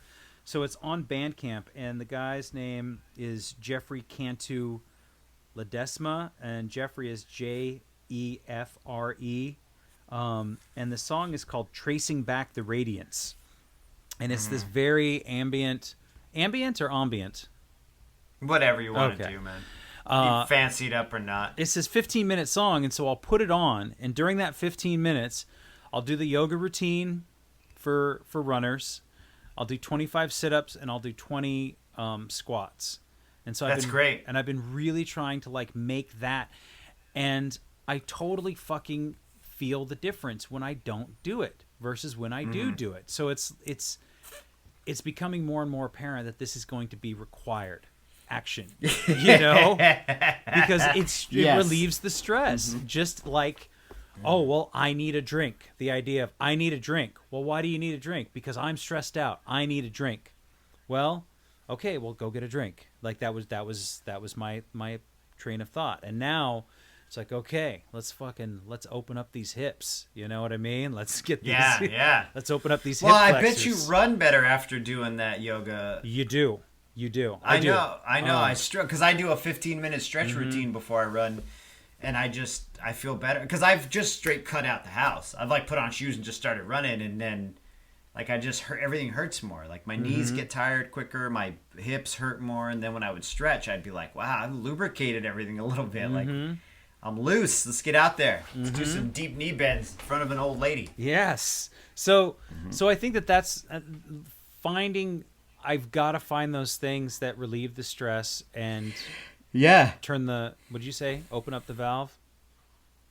So it's on Bandcamp, and the guy's name is Jeffrey Cantu Ledesma, and Jeffrey is Jeffre. And the song is called Tracing Back the Radiance. And it's this very ambient or ambient? Whatever you want to do, man. You fancy it up or not. It's this 15-minute song, and so I'll put it on, and during that 15 minutes, I'll do the yoga routine for runners. I'll do 25 sit-ups, and I'll do 20 squats. And so That's great. And I've been really trying to make that. And I totally fucking feel the difference when I don't do it versus when I do it. So it's becoming more and more apparent that this is going to be required action, because it relieves the stress. Just like, oh, well, I need a drink. The idea of I need a drink. Well, why do you need a drink? Because I'm stressed out. I need a drink. Well, okay, well, go get a drink. Like that was my train of thought. And now it's like, okay, let's open up these hips. You know what I mean? Let's get these. Yeah. Let's open up these. Well, hip I bet you run better after doing that yoga. You do. I know. I because I do a 15-minute stretch routine before I run, and I feel better because I've just straight cut out the house. I've put on shoes and just started running, and then everything hurts more. Like my knees get tired quicker, my hips hurt more, and then when I would stretch, I'd be like, wow, I've lubricated everything a little bit. Like I'm loose. Let's get out there. Let's do some deep knee bends in front of an old lady. Yes. So I think that's finding. I've got to find those things that relieve the stress and turn the. What did you say? Open up the valve.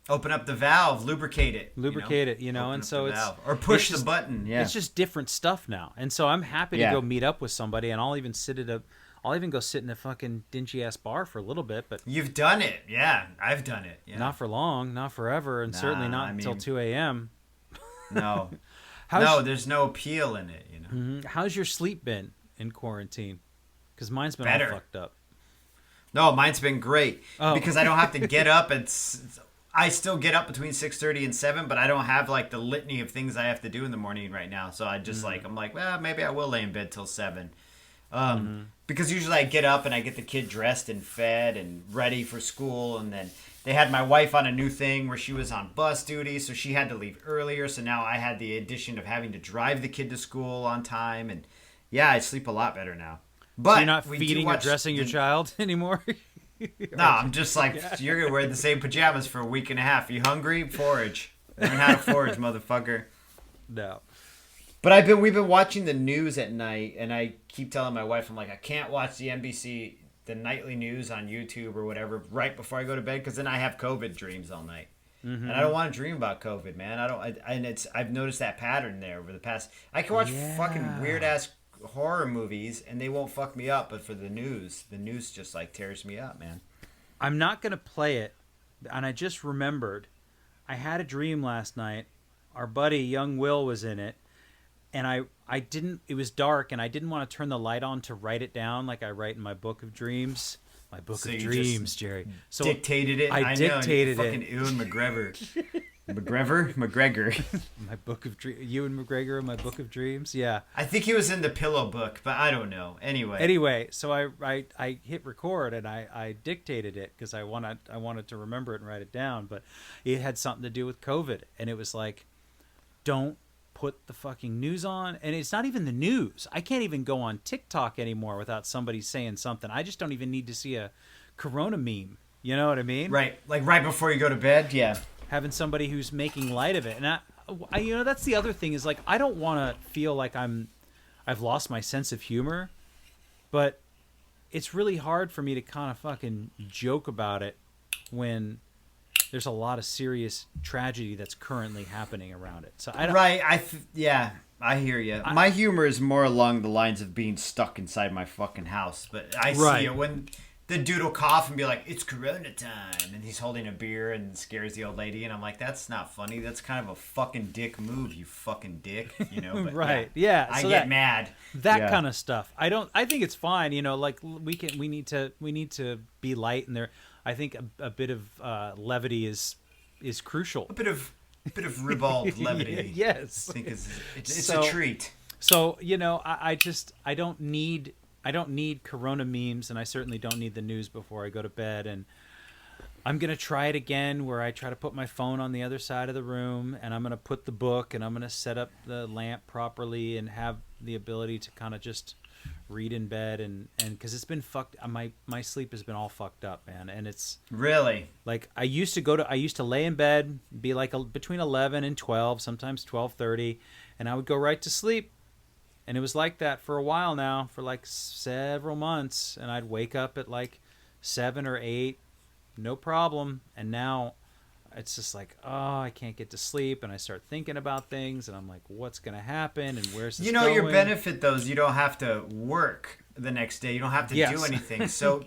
Open up the valve, lubricate it. And so it's or push the button. Yeah, it's just different stuff now, and so I'm happy to go meet up with somebody, and I'll even go sit in a fucking dingy ass bar for a little bit. But you've done it, yeah. I've done it, yeah. Not for long, not forever, and certainly not until 2 a.m. No, there's no appeal in it, How's your sleep been in quarantine? Because mine's been better. All fucked up. No, mine's been great because I don't have to get up. I still get up between 6:30 and 7, but I don't have the litany of things I have to do in the morning right now. So I just I'm like, well, maybe I will lay in bed till 7. Because usually I get up and I get the kid dressed and fed and ready for school. And then they had my wife on a new thing where she was on bus duty. So she had to leave earlier. So now I had the addition of having to drive the kid to school on time. And yeah, I sleep a lot better now. But so you're not feeding or dressing your child anymore? No, I'm just you're going to wear the same pajamas for a week and a half. You hungry? Forage. Learn how to forage, motherfucker. No. But we've been watching the news at night, and I keep telling my wife, I'm like, I can't watch the NBC, the nightly news on YouTube or whatever right before I go to bed, because then I have COVID dreams all night. And I don't want to dream about COVID, man. I've noticed that pattern there over the past. I can watch fucking weird ass horror movies and they won't fuck me up, but for the news just tears me up, man. I'm not gonna play it, and I just remembered I had a dream last night. Our buddy young Will was in it, and I didn't. It was dark, and I didn't want to turn the light on to write it down like I write in my book of dreams. My book So of you dreams, just Jerry. So dictated it. I dictated know, fucking Ewan McGregor. My book of dreams. Ewan McGregor, my book of dreams. Yeah. I think he was in the Pillow Book, but I don't know. Anyway, so I hit record and I dictated it because I wanted to remember it and write it down, but it had something to do with COVID, and it was like, don't put the fucking news on. And it's not even the news. I can't even go on TikTok anymore without somebody saying something. I just don't even need to see a Corona meme. You know what I mean? Right. Like right before you go to bed. Yeah. Having somebody who's making light of it. And I you know, that's the other thing is like, I don't want to feel like I've lost my sense of humor, but it's really hard for me to kind of fucking joke about it when there's a lot of serious tragedy that's currently happening around it. So I don't, right. I hear you. My humor is more along the lines of being stuck inside my fucking house, but I see it when the dude will cough and be like, "It's Corona time," and he's holding a beer and scares the old lady, and I'm like, "That's not funny. That's kind of a fucking dick move, you fucking dick." You know? But right? Yeah. I get mad. That kind of stuff. I think it's fine. You know, like we need to be light, and there. I think a bit of levity is crucial. A bit of ribald levity. Yes. I think it's a treat. So you know, I don't need Corona memes, and I certainly don't need the news before I go to bed. And I'm going to try it again where I try to put my phone on the other side of the room, and I'm going to put the book, and I'm going to set up the lamp properly and have the ability to kind of just read in bed. And because it's been fucked, my sleep has been all fucked up, man. And it's really like I used to lay in bed, be like between 11 and 12, sometimes 12:30, and I would go right to sleep. And it was like that for a while now, for like several months. And I'd wake up at like 7 or 8, no problem. And now it's just like, oh, I can't get to sleep. And I start thinking about things. And I'm like, what's going to happen? And where's this going? Your benefit, though, is you don't have to work the next day. You don't have to do anything. So...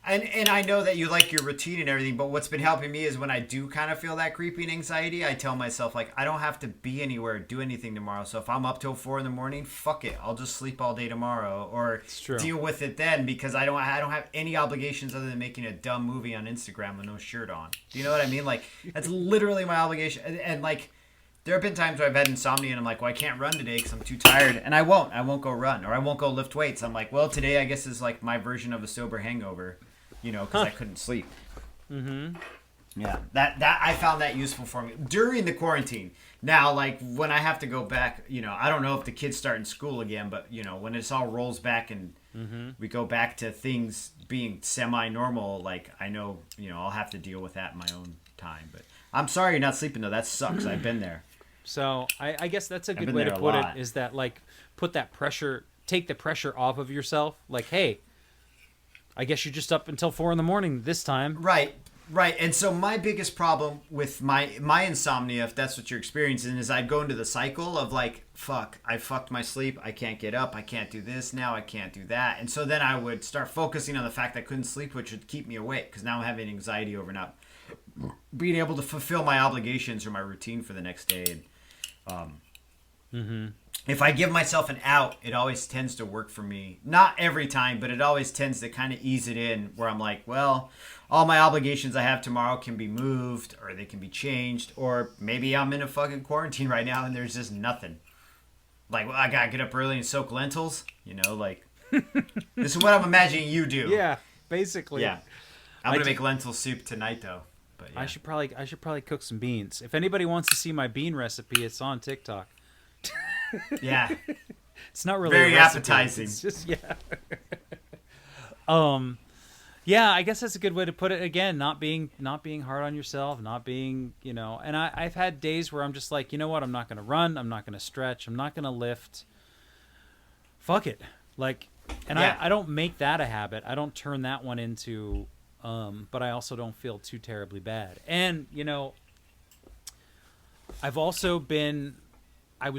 And I know that you like your routine and everything, but what's been helping me is when I do kind of feel that creeping anxiety, I tell myself, like, I don't have to be anywhere, do anything tomorrow. So if I'm up till 4 a.m, fuck it. I'll just sleep all day tomorrow or deal with it then because I don't have any obligations other than making a dumb movie on Instagram with no shirt on. Do you know what I mean? Like, that's literally my obligation. And like, there have been times where I've had insomnia and I'm like, well, I can't run today because I'm too tired. And I won't go run or I won't go lift weights. I'm like, well, today I guess is like my version of a sober hangover. You know, because I couldn't sleep. Mm-hmm. Yeah, that I found that useful for me during the quarantine. Now, like when I have to go back, you know, I don't know if the kids start in school again, but you know, when it's all rolls back and we go back to things being semi-normal, like I know, you know, I'll have to deal with that in my own time. But I'm sorry you're not sleeping though. That sucks. I've been there. So I guess that's a good way to put it. Is that like put that pressure, take the pressure off of yourself. Like, hey. I guess you're just up until 4 a.m. this time. Right. And so my biggest problem with my insomnia, if that's what you're experiencing, is I'd go into the cycle of like, fuck, I fucked my sleep. I can't get up. I can't do this now. I can't do that. And so then I would start focusing on the fact that I couldn't sleep, which would keep me awake because now I'm having anxiety over not being able to fulfill my obligations or my routine for the next day. And, if I give myself an out, it always tends to work for me. Not every time, but it always tends to kind of ease it in where I'm like, well, all my obligations I have tomorrow can be moved or they can be changed. Or maybe I'm in a fucking quarantine right now and there's just nothing. Like, well, I got to get up early and soak lentils. You know, like, this is what I'm imagining you do. Yeah, basically. Yeah. I'm going to make lentil soup tonight, though. But yeah. I should probably cook some beans. If anybody wants to see my bean recipe, it's on TikTok. Yeah, it's not really very appetizing. It's just yeah, I guess that's a good way to put it. Again, not being hard on yourself, not being, you know. And I've had days where I'm just like, you know what, I'm not going to run, I'm not going to stretch, I'm not going to lift. Fuck it, like, and yeah. I don't make that a habit. I don't turn that one into, but I also don't feel too terribly bad. And you know, I've also been. I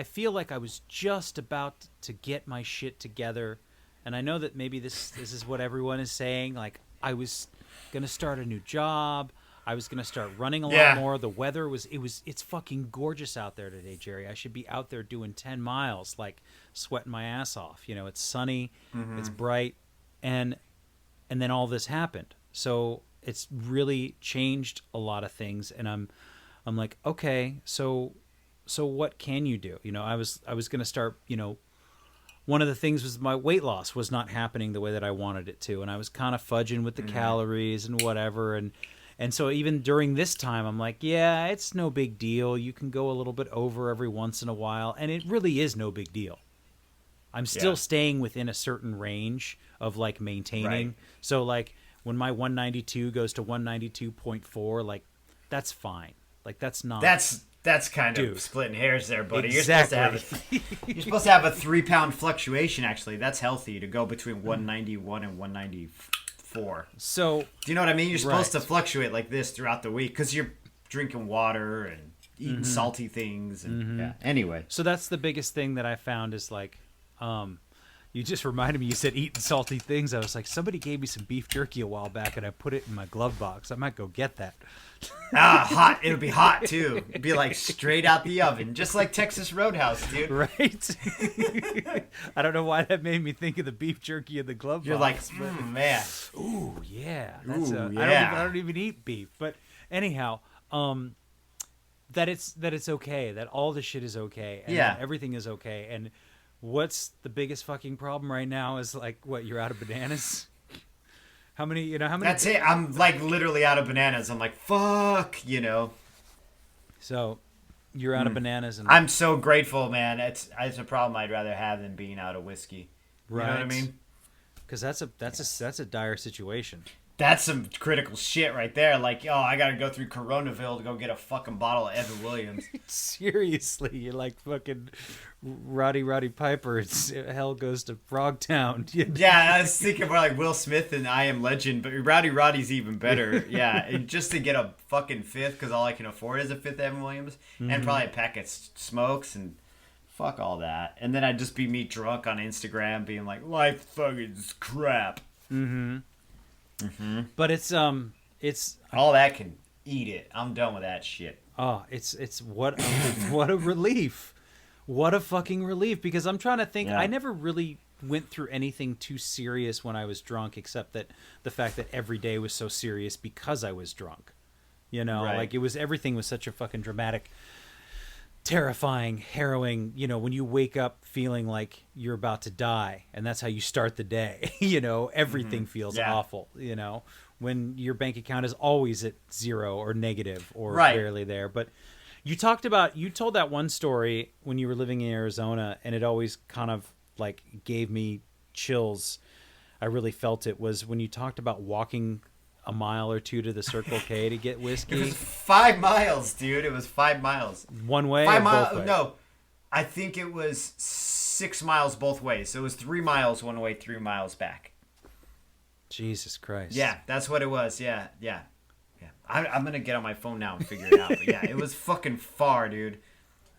feel like I was just about to get my shit together. And I know that maybe this is what everyone is saying. Like, I was going to start a new job. I was going to start running a lot more. The weather it's fucking gorgeous out there today, Jerry. I should be out there doing 10 miles, like sweating my ass off. You know, it's sunny, it's bright. And and then all this happened. So it's really changed a lot of things, and I'm like, okay, so what can you do? I was going to start, one of the things was my weight loss was not happening the way that I wanted it to, and I was kind of fudging with the calories and whatever, and so even during this time, I'm like, yeah, it's no big deal. You can go a little bit over every once in a while, and it really is no big deal. I'm still staying within a certain range of like maintaining. Right. So like when my 192 goes to 192.4, like that's fine. Like that's not. That's kind of splitting hairs there, buddy. Exactly. You're supposed to have a 3-pound fluctuation. Actually, that's healthy to go between 191 and 194. So do you know what I mean? You're supposed to fluctuate like this throughout the week because you're drinking water and eating salty things. And, Anyway, so that's the biggest thing that I found is like, you just reminded me. You said eating salty things. I was like, somebody gave me some beef jerky a while back, and I put it in my glove box. I might go get that. Hot. It'll be hot too. It'd be like straight out the oven, just like Texas Roadhouse, dude. Right. I don't know why that made me think of the beef jerky in the glove You're box. You're like, man. Ooh, yeah. I don't even eat beef. But anyhow, that it's okay. That all this shit is okay. And that everything is okay. And what's the biggest fucking problem right now is like, what, you're out of bananas? How many? That's it. I'm like literally out of bananas. I'm like, fuck, So, you're out of bananas, and I'm so grateful, man. It's a problem I'd rather have than being out of whiskey. Right. You know what I mean? Because that's a dire situation. That's some critical shit right there. Like, I gotta go through Coronaville to go get a fucking bottle of Evan Williams. Seriously, you're like fucking Roddy Piper. It's Hell Goes to Frogtown. Yeah, I was thinking more like Will Smith and I Am Legend, but Roddy's even better. Yeah, and just to get a fucking fifth, because all I can afford is a fifth Evan Williams, and probably a pack of smokes, and fuck all that. And then I'd just be me drunk on Instagram being like, life fucking crap. But it's all that can eat it. I'm done with that shit. Oh, it's what a relief. What a fucking relief, because I'm trying to think. I never really went through anything too serious when I was drunk, except that the fact that every day was so serious because I was drunk. Like everything was such a fucking dramatic, terrifying, harrowing, when you wake up feeling like you're about to die, and that's how you start the day. Everything feels awful, when your bank account is always at zero or negative or barely there. But you told that one story when you were living in Arizona, and it always kind of like gave me chills. I really felt it, was when you talked about walking a mile or two to the Circle K to get whiskey. It was 5 miles, dude. It was 5 miles. One way? 5 miles? No, I think it was 6 miles both ways. So it was 3 miles one way, 3 miles back. Jesus Christ. Yeah, that's what it was. Yeah. I'm going to get on my phone now and figure it out. But yeah, it was fucking far, dude.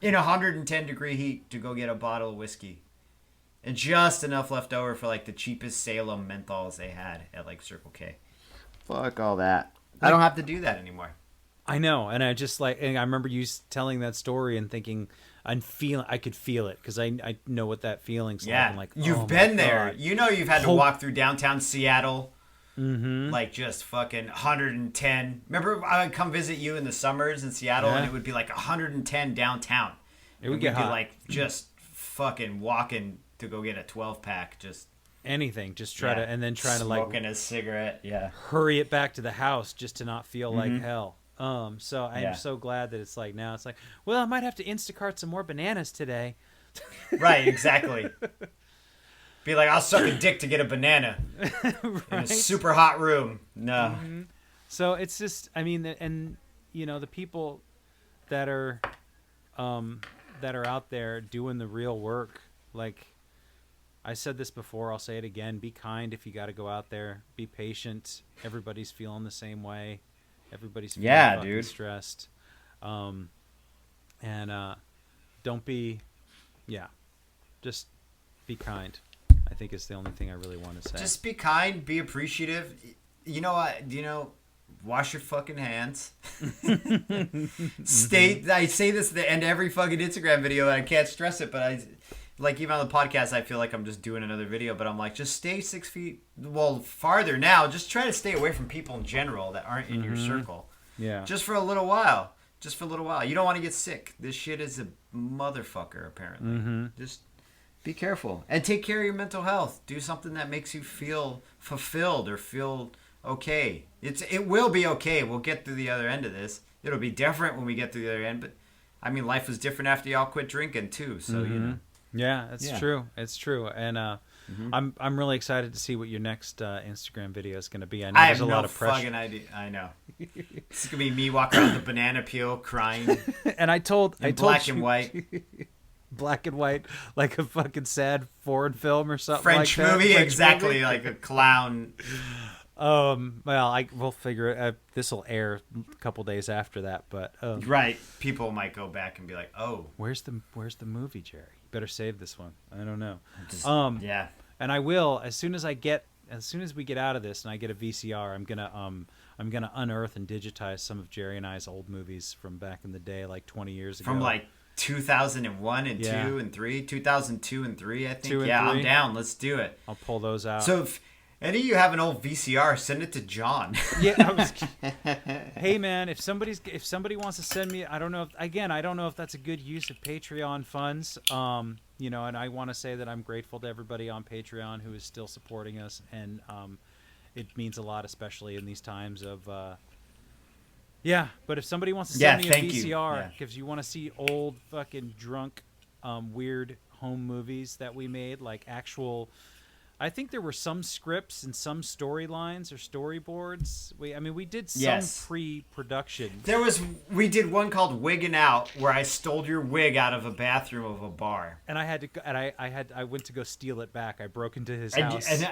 In 110 degree heat to go get a bottle of whiskey. And just enough left over for like the cheapest Salem menthols they had at like Circle K. Fuck all that. I don't have to do that anymore. I know, and I just and I remember you telling that story and thinking, I could feel it, because I know what that feeling's like. I'm like, you've been there. You've had to walk through downtown Seattle, like just fucking 110. Remember, I would come visit you in the summers in Seattle, and it would be like 110 downtown. It would get hot. Be like just fucking walking to go get a 12-pack, just. Anything, just trying to like smoking a cigarette, hurry it back to the house just to not feel like hell. So I'm so glad that it's like now it's like, well, I might have to Instacart some more bananas today. Right, exactly. Be like, I'll suck a dick to get a banana in a super hot room. No. So it's just, I mean, and the people that are out there doing the real work, like. I said this before, I'll say it again. Be kind if you got to go out there. Be patient. Everybody's feeling the same way. Everybody's feeling fucking stressed. And don't be, just be kind. I think it's the only thing I really want to say. Just be kind. Be appreciative. You know what? Wash your fucking hands. I say this at the end of every fucking Instagram video, and I can't stress it, but like even on the podcast, I feel like I'm just doing another video, but I'm like, just stay 6 feet, farther now. Just try to stay away from people in general that aren't in your circle. Yeah. Just for a little while. You don't want to get sick. This shit is a motherfucker, apparently. Just be careful. And take care of your mental health. Do something that makes you feel fulfilled or feel okay. It will be okay. We'll get through the other end of this. It'll be different when we get through the other end, but I mean, life was different after y'all quit drinking too, so you know. Yeah, it's true. It's true. And I'm really excited to see what your next Instagram video is going to be. I know there's a lot of pressure. Fucking idea. I know. It's gonna be me walking around the banana peel crying. And I told black you, and white. Black and white, like a fucking sad foreign film or something. French like that. movie, French exactly movie. like a clown. Well, we'll figure it. This will air a couple days after that, but right, people might go back and be like, "Oh, where's the movie, Jerry? You better save this one." I don't know. Yeah. And I will as soon as we get out of this and I get a VCR, I'm gonna unearth and digitize some of Jerry and I's old movies from back in the day, like 20 years ago. From like 2001 and 2 and 3, 2002 and 3, I think. 2 and 3. I'm down. Let's do it. I'll pull those out. So if any of you have an old VCR, send it to John. Yeah. Hey man, if somebody wants to send me, I don't know if that's a good use of Patreon funds. You know, and I want to say that I'm grateful to everybody on Patreon who is still supporting us, and it means a lot, especially in these times of. Yeah, but if somebody wants to send me a VCR because you want to see old fucking drunk, weird home movies that we made, like actual. I think there were some scripts and some storylines or storyboards. We did some pre-production. We did one called Wigging Out, where I stole your wig out of a bathroom of a bar, and I went to go steal it back. I broke into his house. And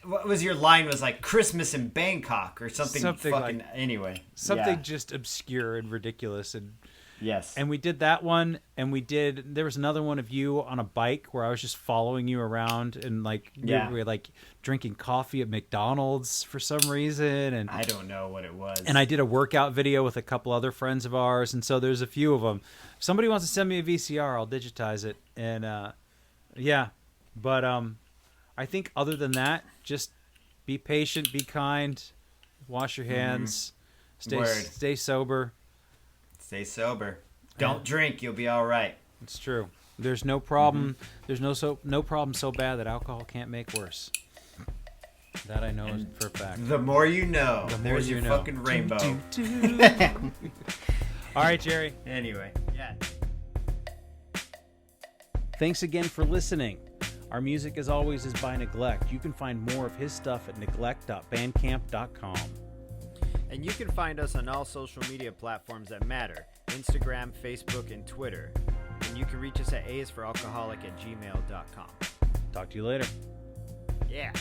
what was your line? Was like Christmas in Bangkok or something fucking like, anyway. Something just obscure and ridiculous and. Yes. And we did that one, and there was another one of you on a bike where I was just following you around, and like we were like drinking coffee at McDonald's for some reason, and I don't know what it was. And I did a workout video with a couple other friends of ours, and so there's a few of them. If somebody wants to send me a VCR, I'll digitize it, and but I think other than that, just be patient, be kind, wash your hands, stay sober. Stay sober. Don't drink. You'll be all right. It's true. There's no problem. There's no problem so bad that alcohol can't make worse. That I know for a fact. The more you know. There's your fucking rainbow. All right, Jerry. Anyway, yeah. Thanks again for listening. Our music, as always, is by Neglect. You can find more of his stuff at neglect.bandcamp.com. And you can find us on all social media platforms that matter. Instagram, Facebook, and Twitter. And you can reach us at aisforalcoholic@gmail.com. Talk to you later. Yeah.